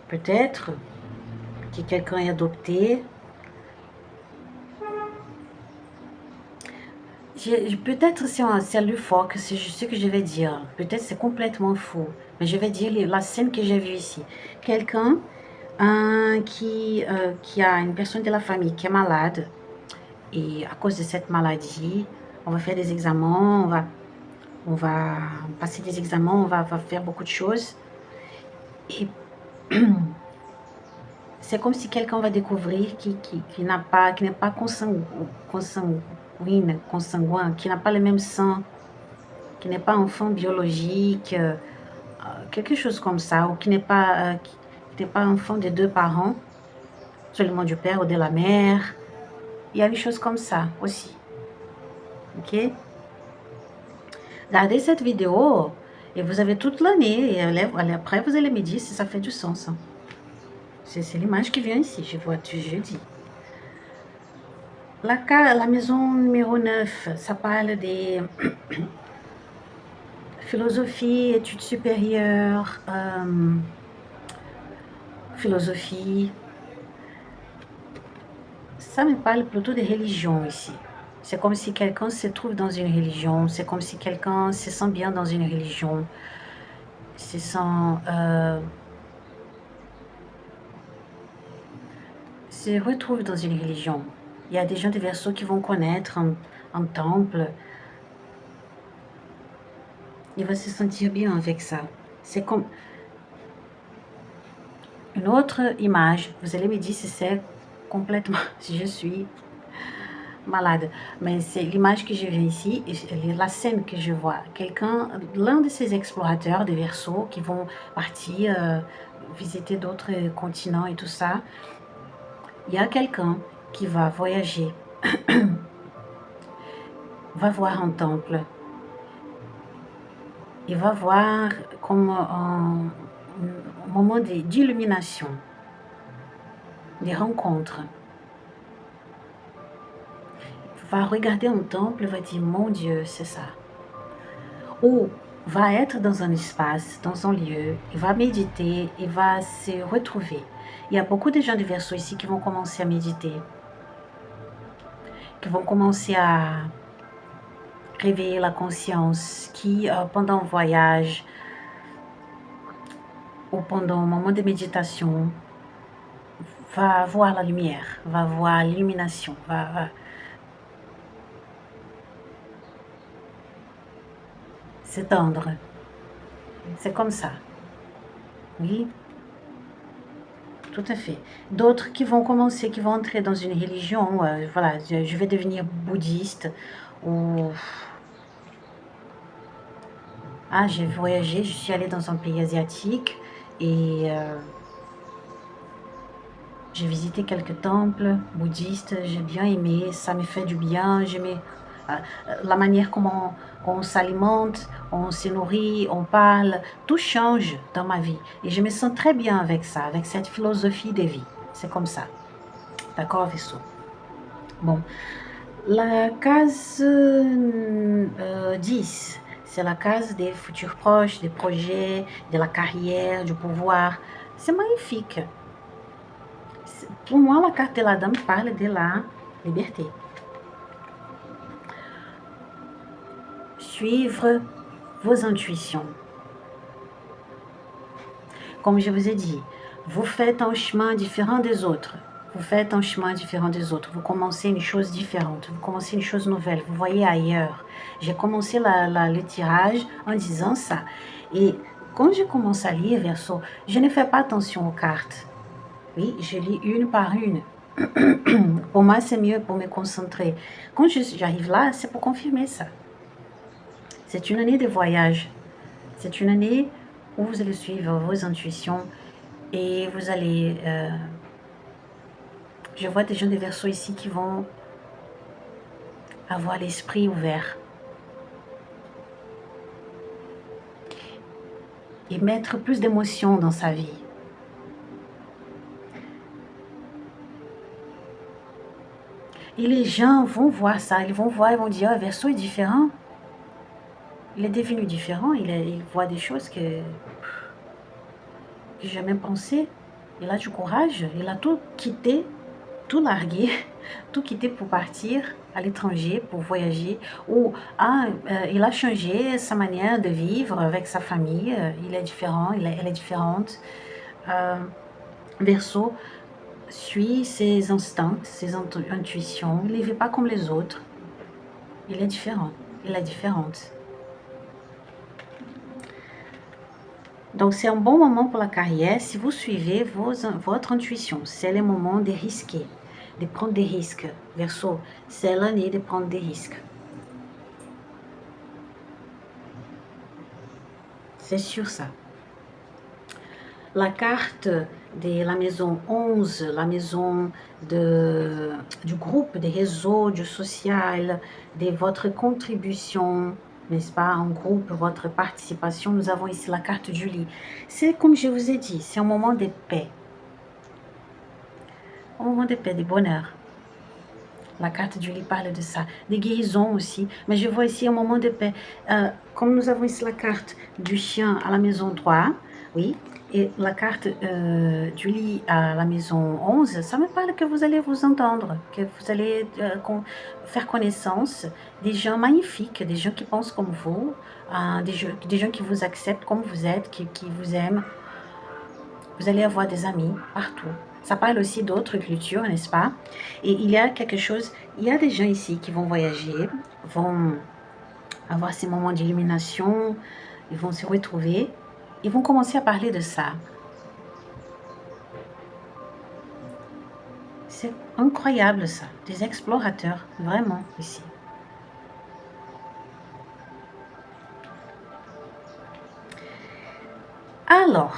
Peut-être que quelqu'un est adopté, Peut-être c'est l'UFO que c'est ce que je vais dire. Peut-être c'est complètement faux. Mais je vais dire la scène que j'ai vue ici. Quelqu'un qui a une personne de la famille qui est malade. Et à cause de cette maladie, on va faire des examens, on va passer des examens, on va faire beaucoup de choses. Et c'est comme si quelqu'un va découvrir qui n'est pas consanguin, qui n'a pas le même sang, qui n'est pas enfant biologique, quelque chose comme ça, ou qui n'est pas enfant des deux parents, seulement du père ou de la mère. Il y a des choses comme ça aussi. Ok? Regardez cette vidéo et vous avez toute l'année. Et après, vous allez me dire si ça fait du sens. C'est l'image qui vient ici, je vois, je dis. La maison numéro 9, ça parle des philosophie, études supérieures, philosophie. Ça me parle plutôt de religion ici. C'est comme si quelqu'un se trouve dans une religion, c'est comme si quelqu'un se sent bien dans une religion, se sent... se retrouve dans une religion. Il y a des gens de Verseau qui vont connaître un temple. Il va se sentir bien avec ça. C'est comme une autre image. Vous allez me dire si c'est complètement, si je suis malade. Mais c'est l'image que je viens ici, et la scène que je vois. Quelqu'un, l'un de ces explorateurs de Verseau qui vont partir visiter d'autres continents et tout ça. Il y a quelqu'un qui va voyager, va voir un temple. Il va voir comme un moment d'illumination, des rencontres. Il va regarder un temple, il va dire, mon Dieu, c'est ça. Ou va être dans un espace, dans un lieu, il va méditer, il va se retrouver. Il y a beaucoup de gens de Verseau ici qui vont commencer à méditer, qui vont commencer à réveiller la conscience, qui pendant un voyage ou pendant un moment de méditation va voir la lumière, va voir l'illumination, va s'étendre. C'est comme ça. Oui, tout à fait. D'autres qui vont commencer, qui vont entrer dans une religion, voilà, je vais devenir bouddhiste, ou... Ah, j'ai voyagé, je suis allée dans un pays asiatique, et j'ai visité quelques temples bouddhistes, j'ai bien aimé, ça me fait du bien, j'aimais la manière comment on s'alimente, on se nourrit, on parle, tout change dans ma vie. Et je me sens très bien avec ça, avec cette philosophie de vie. C'est comme ça. D'accord, Vaisseau? Bon, la case 10, c'est la case des futurs proches, des projets, de la carrière, du pouvoir. C'est magnifique. Pour moi, la carte de la dame parle de la liberté. Suivre vos intuitions. Comme je vous ai dit, vous faites un chemin différent des autres. Vous faites un chemin différent des autres. Vous commencez une chose différente. Vous commencez une chose nouvelle. Vous voyez ailleurs. J'ai commencé le tirage en disant ça. Et quand je commence à lire Verseau, je ne fais pas attention aux cartes. Oui, je lis une par une. Pour moi, c'est mieux pour me concentrer. Quand j'arrive là, c'est pour confirmer ça. C'est une année de voyage. C'est une année où vous allez suivre vos intuitions et vous allez... je vois des gens de Verseau ici qui vont avoir l'esprit ouvert et mettre plus d'émotion dans sa vie. Et les gens vont voir ça, ils vont voir, ils vont dire, Verseau est différent. Il est devenu différent, il voit des choses que j'ai jamais pensé. Il a du courage, il a tout quitté tout larguer, tout quitter pour partir à l'étranger, pour voyager, ou il a changé sa manière de vivre avec sa famille, il est différent, elle est différente. Verseau suit ses instincts, ses intuitions, il ne vit pas comme les autres, il est différent, elle est différente. Donc, c'est un bon moment pour la carrière si vous suivez votre intuition. C'est le moment de risquer, de prendre des risques. Verseau, c'est l'année de prendre des risques. C'est sûr ça. La carte de la maison 11, la maison du groupe, des réseaux, du social, de votre contribution, n'est-ce pas, en groupe, votre participation. Nous avons ici la carte du lit. C'est comme je vous ai dit, c'est un moment de paix. Un moment de paix, de bonheur. La carte du lit parle de ça, des guérisons aussi. Mais je vois ici un moment de paix. Comme nous avons ici la carte du chien à la maison 3, oui, et la carte du lit à la maison 11, ça me parle que vous allez vous entendre, que vous allez faire connaissance des gens magnifiques, des gens qui pensent comme vous, des gens qui vous acceptent comme vous êtes, qui vous aiment. Vous allez avoir des amis partout. Ça parle aussi d'autres cultures, n'est-ce pas? Et il y a quelque chose, il y a des gens ici qui vont voyager, vont avoir ces moments d'illumination, ils vont se retrouver, ils vont commencer à parler de ça. C'est incroyable ça, des explorateurs, vraiment, ici. Alors,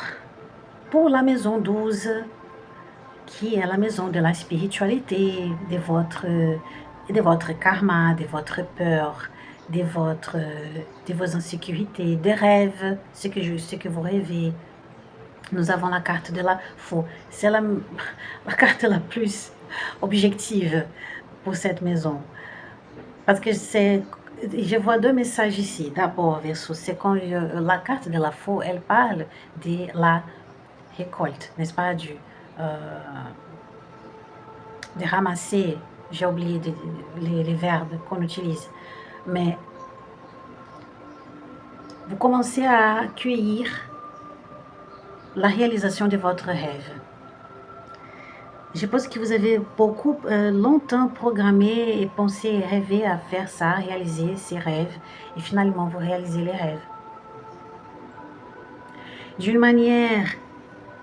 pour la maison 12, qui est la maison de la spiritualité, de votre karma, de votre peur, de vos insécurités, des rêves, ce que vous rêvez. Nous avons la carte de la faux. C'est la carte la plus objective pour cette maison. Parce que je vois deux messages ici. D'abord, Verseau, c'est quand la carte de la faux, elle parle de la récolte, n'est-ce pas, de ramasser, j'ai oublié les verbes qu'on utilise, mais vous commencez à accueillir la réalisation de votre rêve. Je pense que vous avez beaucoup longtemps programmé et pensé et rêvé à faire ça, réaliser ces rêves, et finalement vous réalisez les rêves. D'une manière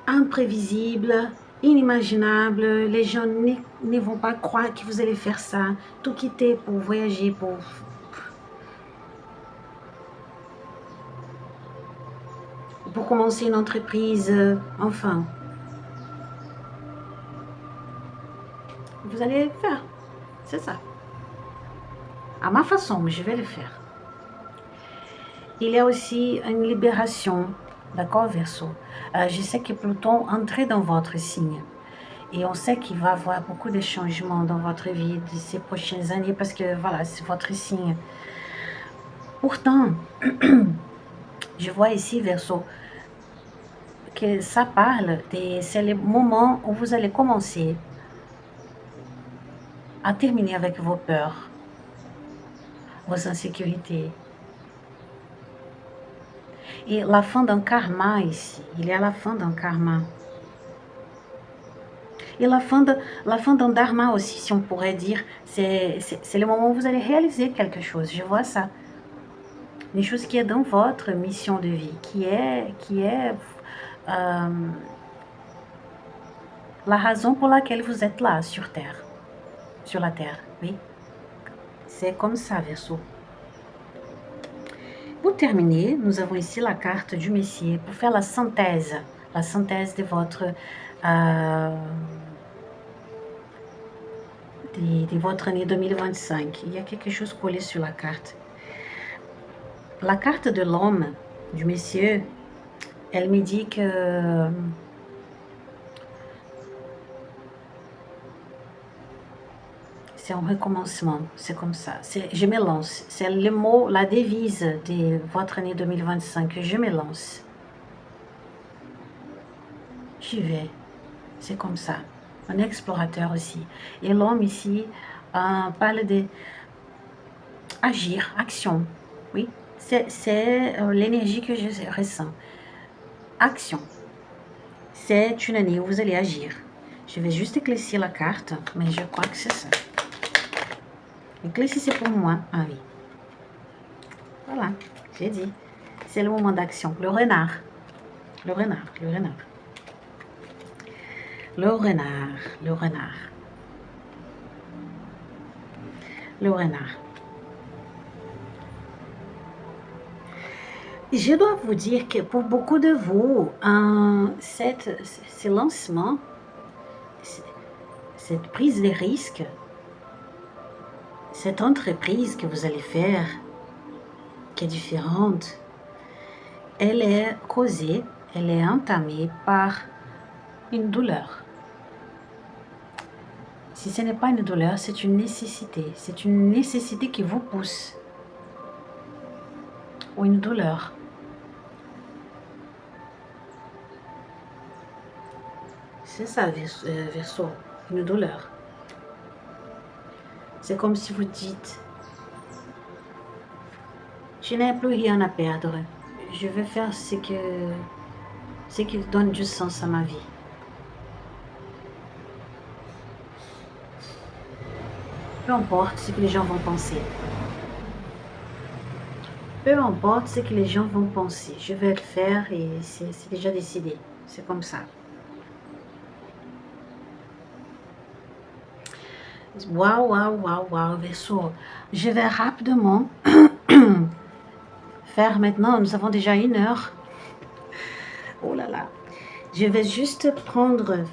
imprévisible, inimaginable, les gens ne vont pas croire que vous allez faire ça, tout quitter pour voyager, pour commencer une entreprise, enfin. Vous allez le faire, c'est ça. À ma façon, mais je vais le faire. Il y a aussi une libération, d'accord, Verseau. Je sais que Pluton entrait dans votre signe. Et on sait qu'il va y avoir beaucoup de changements dans votre vie de ces prochaines années parce que voilà, c'est votre signe. Pourtant, je vois ici, Verseau, que ça parle, c'est le moment où vous allez commencer à terminer avec vos peurs, vos insécurités. Et la fin d'un karma ici, il y a la fin d'un karma. Et la fin d'un dharma aussi, si on pourrait dire, c'est le moment où vous allez réaliser quelque chose. Je vois ça. Une chose qui est dans votre mission de vie, qui est la raison pour laquelle vous êtes là sur Terre, sur la Terre, oui. C'est comme ça, Verseau. Pour terminer, nous avons ici la carte du Messier pour faire la synthèse de votre année 2025. Il y a quelque chose collé sur la carte. La carte de l'homme, du Messier, elle me dit que c'est un recommencement, c'est comme ça. Je me lance. C'est le mot, la devise de votre année 2025. Je me lance. J'y vais. C'est comme ça. un explorateur aussi. Et l'homme ici parle de agir, action. Oui, c'est l'énergie que je ressens. Action. C'est une année où vous allez agir. Je vais juste éclaircir la carte, mais je crois que c'est ça. Éclaircir, c'est pour moi. Ah oui. Voilà, j'ai dit. C'est le moment d'action. Le renard. Le renard, le renard. Le renard, le renard. Le renard. Je dois vous dire que pour beaucoup de vous, ce lancement, cette prise de risque, cette entreprise que vous allez faire, qui est différente, elle est causée, elle est entamée par une douleur. Si ce n'est pas une douleur, c'est une nécessité. C'est une nécessité qui vous pousse. Ou une douleur. C'est ça, Verseau, une douleur. C'est comme si vous dites, je n'ai plus rien à perdre. Je vais faire ce qui donne du sens à ma vie. Peu importe ce que les gens vont penser. Peu importe ce que les gens vont penser. Je vais le faire et c'est déjà décidé. C'est comme ça. Waouh, waouh, waouh, waouh, Verseau. Je vais rapidement faire maintenant, nous avons déjà 1 heure. Oh là là. Je vais juste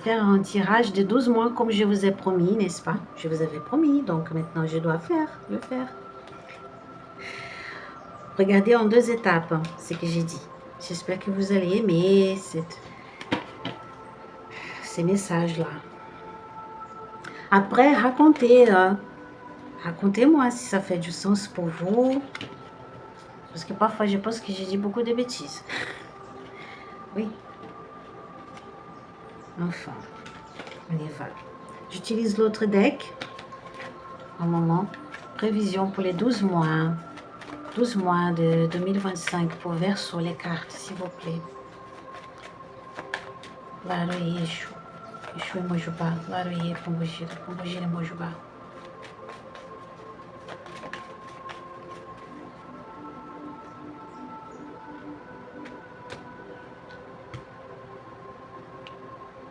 faire un tirage de 12 mois comme je vous ai promis, n'est-ce pas? Je vous avais promis, donc maintenant je dois le faire. Regardez en 2 étapes ce que j'ai dit. J'espère que vous allez aimer ces messages-là. Après, racontez-moi si ça fait du sens pour vous. Parce que parfois, je pense que j'ai dit beaucoup de bêtises. Oui. Enfin, on y va. J'utilise l'autre deck. Un moment. Prévision pour les 12 mois. 12 mois de 2025 pour Verseau, les cartes, s'il vous plaît. Laroye, Yeshua. Yeshua Mojuba. Laroye, Pombogire, Mojuba.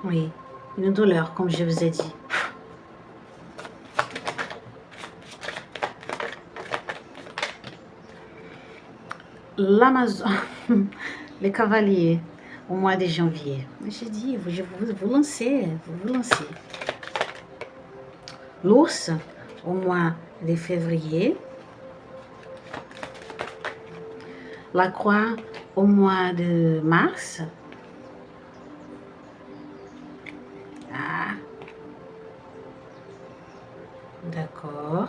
Oui, une douleur, comme je vous ai dit. L'Amazon, les cavaliers, au mois de janvier. J'ai dit, vous lancez. L'ours, au mois de février. La croix, au mois de mars. Ah, d'accord.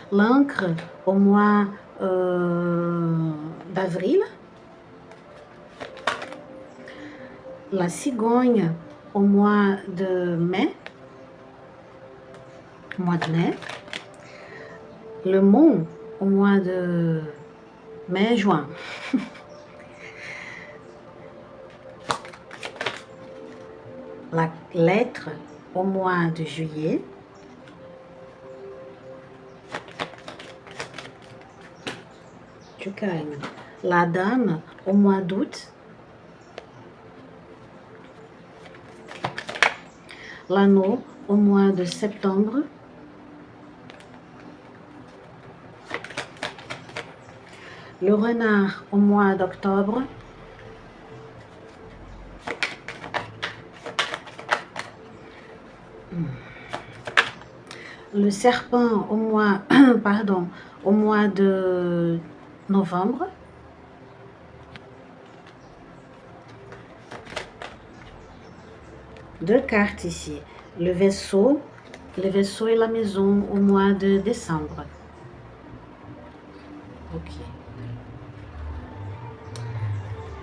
L'encre au mois d'avril. La cigogne au mois de mai. Le mont au mois de mai-juin. La lettre au mois de juillet. Tu calmes. La dame au mois d'août. L'anneau au mois de septembre. Le renard au mois d'octobre. Le serpent au mois, au mois de novembre. Deux cartes ici. Le vaisseau et la maison au mois de décembre. Ok.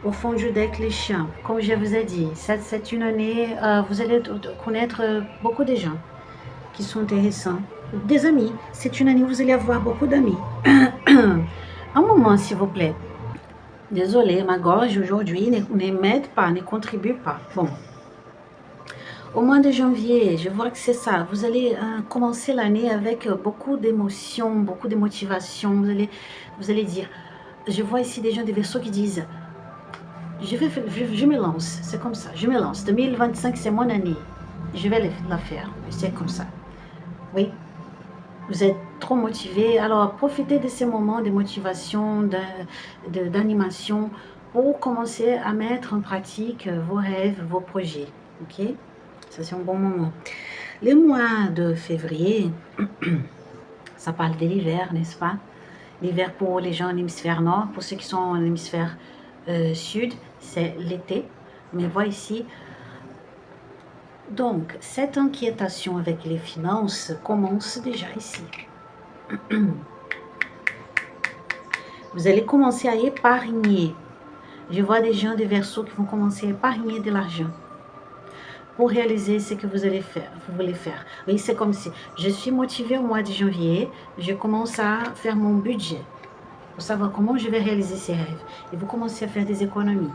au fond du deck, les chiens. Comme je vous ai dit, c'est une année, vous allez connaître beaucoup de gens qui sont intéressants. Des amis, c'est une année où vous allez avoir beaucoup d'amis. Un moment, s'il vous plaît. Désolée, ma gorge aujourd'hui ne m'aide pas, ne contribue pas. Bon. Au mois de janvier, je vois que c'est ça. Vous allez commencer l'année avec beaucoup d'émotions, beaucoup de motivation. Vous allez dire, je vois ici des gens des Verseaux qui disent, je me lance, c'est comme ça, je me lance. 2025, c'est mon année. Je vais la faire, c'est comme ça. Oui, vous êtes trop motivé. Alors, profitez de ces moments de motivation, d'animation pour commencer à mettre en pratique vos rêves, vos projets. Ok? Ça, c'est un bon moment. Le mois de février, ça parle de l'hiver, n'est-ce pas? L'hiver pour les gens en hémisphère nord, pour ceux qui sont en hémisphère sud, c'est l'été. Mais voilà ici. Donc, cette inquiétation avec les finances commence déjà ici. Vous allez commencer à épargner. Je vois des gens des Verseaux qui vont commencer à épargner de l'argent pour réaliser ce que vous allez faire, vous voulez faire. Oui, c'est comme si je suis motivée au mois de janvier, je commence à faire mon budget pour savoir comment je vais réaliser ces rêves. Et vous commencez à faire des économies.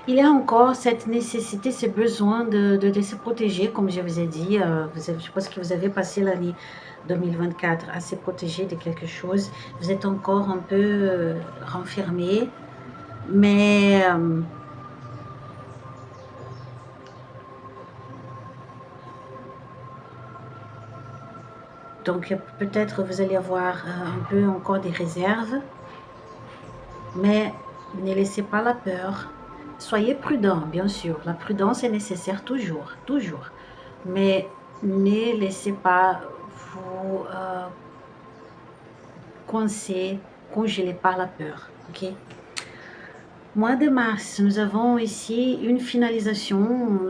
Il y a encore cette nécessité, ce besoin de se protéger, comme je vous ai dit. Je pense que vous avez passé l'année 2024 à se protéger de quelque chose. Vous êtes encore un peu renfermé, mais donc peut-être vous allez avoir un peu encore des réserves, mais ne laissez pas la peur. Soyez prudent, bien sûr. La prudence est nécessaire toujours, toujours. Mais ne laissez pas vous coincer, congeler par la peur. Ok? Mois de mars, nous avons ici une finalisation.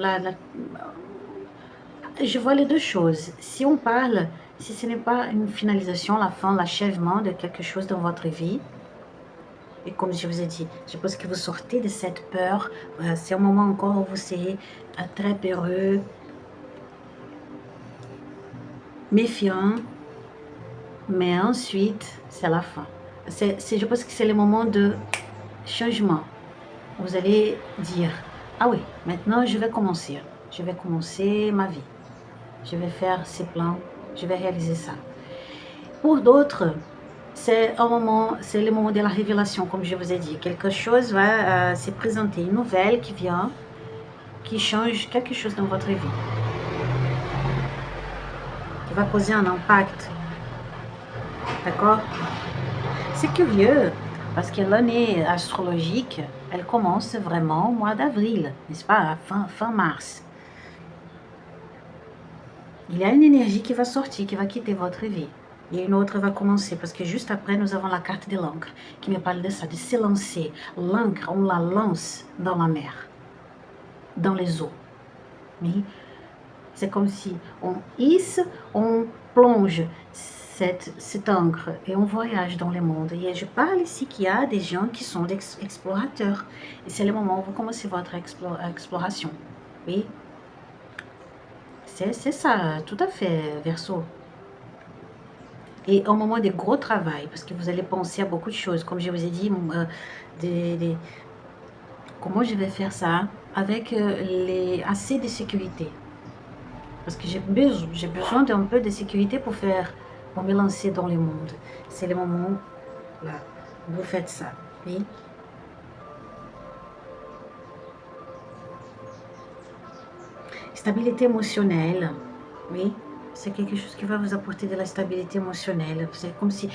Je vois les deux choses. Si on parle, si ce n'est pas une finalisation, la fin, l'achèvement de quelque chose dans votre vie, et comme je vous ai dit, je pense que vous sortez de cette peur. C'est un moment encore où vous serez très peureux, méfiant. Mais ensuite, c'est la fin. Je pense que c'est le moment de changement. Vous allez dire, ah oui, maintenant je vais commencer. Je vais commencer ma vie. Je vais faire ces plans. Je vais réaliser ça. Pour d'autres, c'est le moment de la révélation, comme je vous ai dit. Quelque chose va se présenter, une nouvelle qui vient, qui change quelque chose dans votre vie, qui va causer un impact. D'accord? C'est curieux, parce que l'année astrologique, elle commence vraiment au mois d'avril, n'est-ce pas? Fin mars. Il y a une énergie qui va sortir, qui va quitter votre vie. Et une autre va commencer, parce que juste après, nous avons la carte de l'encre, qui me parle de ça, de se lancer. L'encre, on la lance dans la mer, dans les eaux. Oui? C'est comme si on hisse, on plonge cette encre et on voyage dans le monde. Et je parle ici qu'il y a des gens qui sont des explorateurs. Et c'est le moment où vous commencez votre exploration. Oui? C'est ça, tout à fait, Verseau. Et au moment des gros travail, parce que vous allez penser à beaucoup de choses, comme je vous ai dit, comment je vais faire ça avec assez de sécurité. Parce que j'ai besoin d'un peu de sécurité pour me lancer dans le monde. C'est le moment où là, vous faites ça. Oui. Stabilité émotionnelle. Oui. C'est quelque chose qui va vous apporter de la stabilité émotionnelle. C'est comme si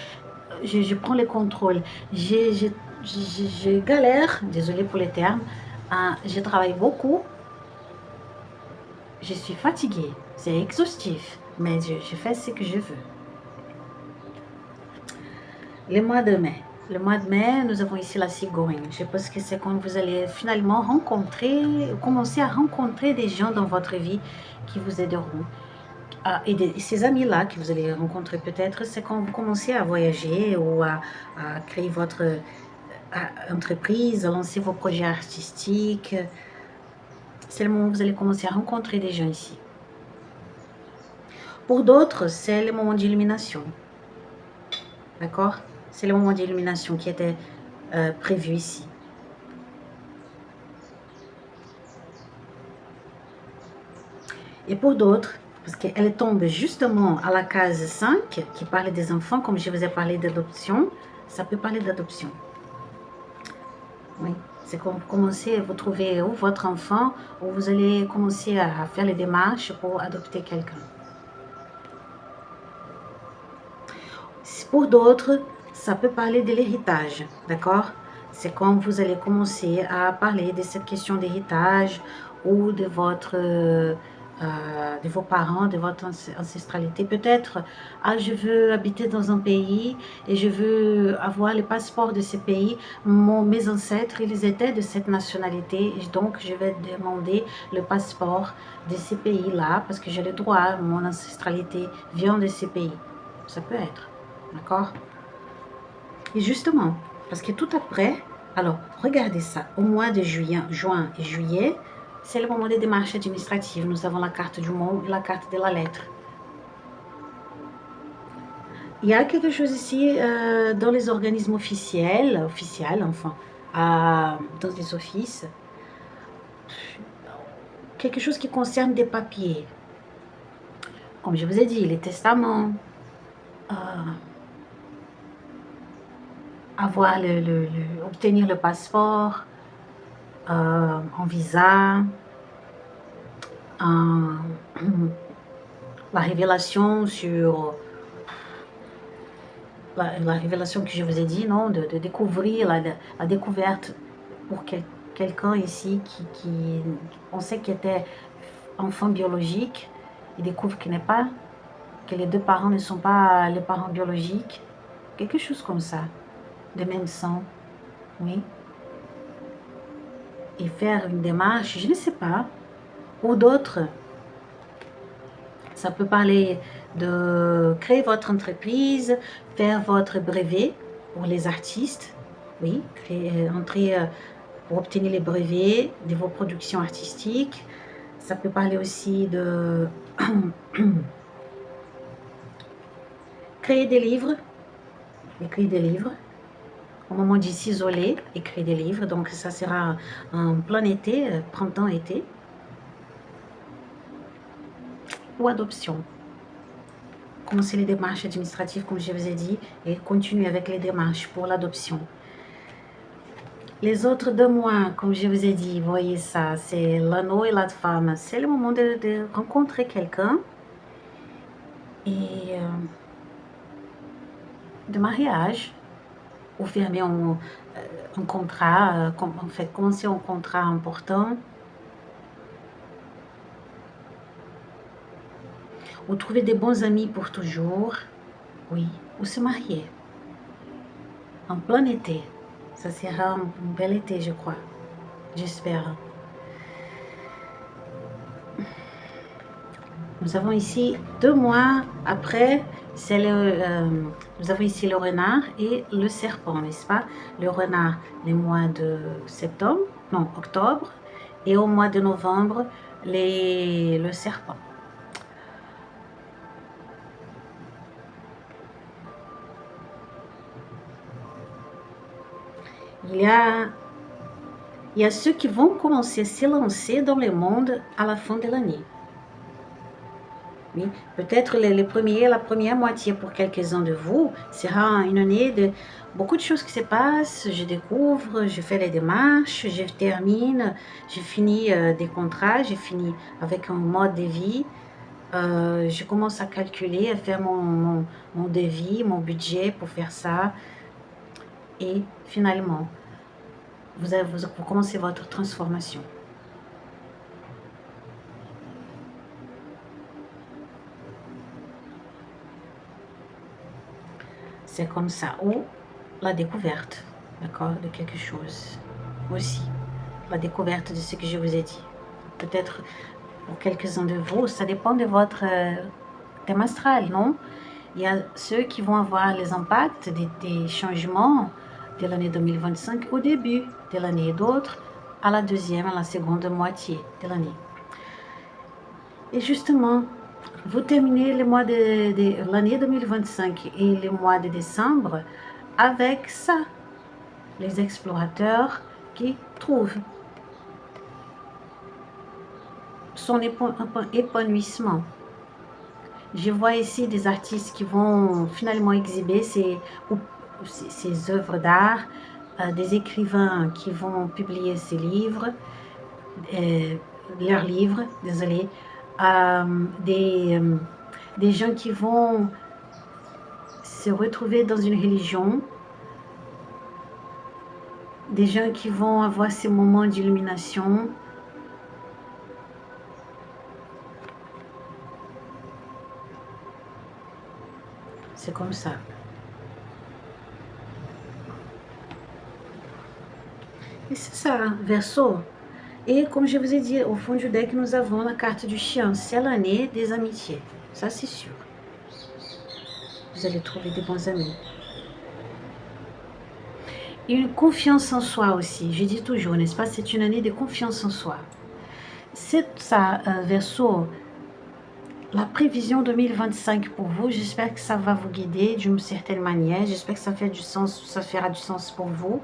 je prends le contrôle. Je galère, désolé pour les termes, je travaille beaucoup. Je suis fatiguée, c'est exhaustif, mais je fais ce que je veux. Le mois de mai. Le mois de mai, nous avons ici la cigogne. Je pense que c'est quand vous allez finalement commencer à rencontrer des gens dans votre vie qui vous aideront, ces amis-là que vous allez rencontrer peut-être, c'est quand vous commencez à voyager ou à créer votre entreprise, à lancer vos projets artistiques. C'est le moment où vous allez commencer à rencontrer des gens ici. Pour d'autres, c'est le moment d'illumination. D'accord? C'est le moment d'illumination qui était prévu ici. Et pour d'autres, parce qu'elle tombe justement à la case 5, qui parle des enfants, comme je vous ai parlé d'adoption, ça peut parler d'adoption. Oui, c'est quand vous commencez, vous trouvez où votre enfant, ou vous allez commencer à faire les démarches pour adopter quelqu'un. Pour d'autres, ça peut parler de l'héritage, d'accord? C'est quand vous allez commencer à parler de cette question d'héritage ou de de vos parents, de votre ancestralité. Peut-être, je veux habiter dans un pays et je veux avoir le passeport de ce pays. Mes ancêtres, ils étaient de cette nationalité, et donc je vais demander le passeport de ces pays-là parce que j'ai le droit, mon ancestralité vient de ces pays. Ça peut être, d'accord? Et justement, parce que tout après, alors regardez ça, au mois de juin et juillet, c'est le moment des démarches administratives. Nous avons la carte du monde et la carte de la lettre. Il y a quelque chose ici dans les organismes officiels, enfin, dans les offices, quelque chose qui concerne des papiers. Comme je vous ai dit, les testaments, obtenir le passeport, en visa, la révélation sur la révélation que je vous ai dit, non, de découvrir la découverte pour quelqu'un ici qui on sait qu'il était enfant biologique, il découvre qu'il n'est pas, que les deux parents ne sont pas les parents biologiques, quelque chose comme ça, de même sang, oui. Et faire une démarche, je ne sais pas. Pour d'autres, ça peut parler de créer votre entreprise, faire votre brevet pour les artistes, oui, entrer pour obtenir les brevets de vos productions artistiques. Ça peut parler aussi de créer des livres, écrire des livres. Au moment de s'isoler, écrire des livres. Donc ça sera en plein été, printemps-été. Ou adoption. Commencer les démarches administratives, comme je vous ai dit, et continuer avec les démarches pour l'adoption. Les autres 2 mois, comme je vous ai dit, voyez ça, c'est l'anneau et la femme. C'est le moment de rencontrer quelqu'un et de mariage, ou fermer un contrat, en fait, commencer un contrat important, ou trouver des bons amis pour toujours, oui, ou se marier en plein été. Ça sera un bel été, je crois, j'espère. Nous avons ici 2 mois après, c'est nous avons ici le renard et le serpent, n'est-ce pas? Le renard, le mois de octobre, et au mois de novembre, le serpent. Il y a ceux qui vont commencer à se lancer dans le monde à la fin de l'année. Oui, peut-être la première moitié pour quelques-uns de vous sera une année de beaucoup de choses qui se passent. Je découvre, je fais les démarches, je termine, je finis des contrats, je finis avec un mode de vie. Je commence à calculer, à faire mon devis, mon budget pour faire ça. Et finalement, vous commencez votre transformation. C'est comme ça. Ou la découverte, d'accord, de quelque chose. Aussi, la découverte de ce que je vous ai dit. Peut-être pour quelques-uns de vous, ça dépend de votre thème astral, non? Il y a ceux qui vont avoir les impacts des changements de l'année 2025 au début de l'année et d'autres à la deuxième, à la seconde moitié de l'année. Et justement, vous terminez le mois de l'année 2025 et le mois de décembre avec ça, les explorateurs qui trouvent son épanouissement. Je vois ici des artistes qui vont finalement exhiber ces œuvres d'art, des écrivains qui vont publier ces livres, leurs livres, désolé, des gens qui vont se retrouver dans une religion, des gens qui vont avoir ces moments d'illumination. C'est comme ça. Et c'est ça, Verseau. Et comme je vous ai dit, au fond du deck, nous avons la carte du chien. C'est l'année des amitiés. Ça, c'est sûr. Vous allez trouver des bons amis. Et une confiance en soi aussi. Je dis toujours, n'est-ce pas? C'est une année de confiance en soi. C'est ça, Verseau. La prévision 2025 pour vous, j'espère que ça va vous guider d'une certaine manière. J'espère que ça fait du sens, ça fera du sens pour vous.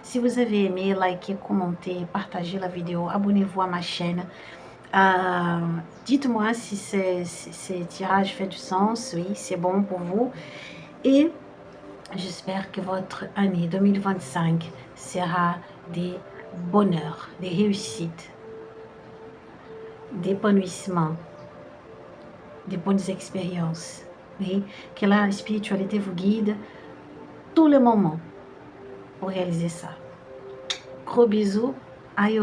Si vous avez aimé, likez, commentez, partagez la vidéo, abonnez-vous à ma chaîne. Dites-moi si ces tirages font du sens, oui, c'est bon pour vous. Et j'espère que votre année 2025 sera des bonheurs, des réussites, d'épanouissement, des bonnes expériences. Oui, que la spiritualité vous guide tous les moments pour réaliser ça. Gros bisous. Aïe.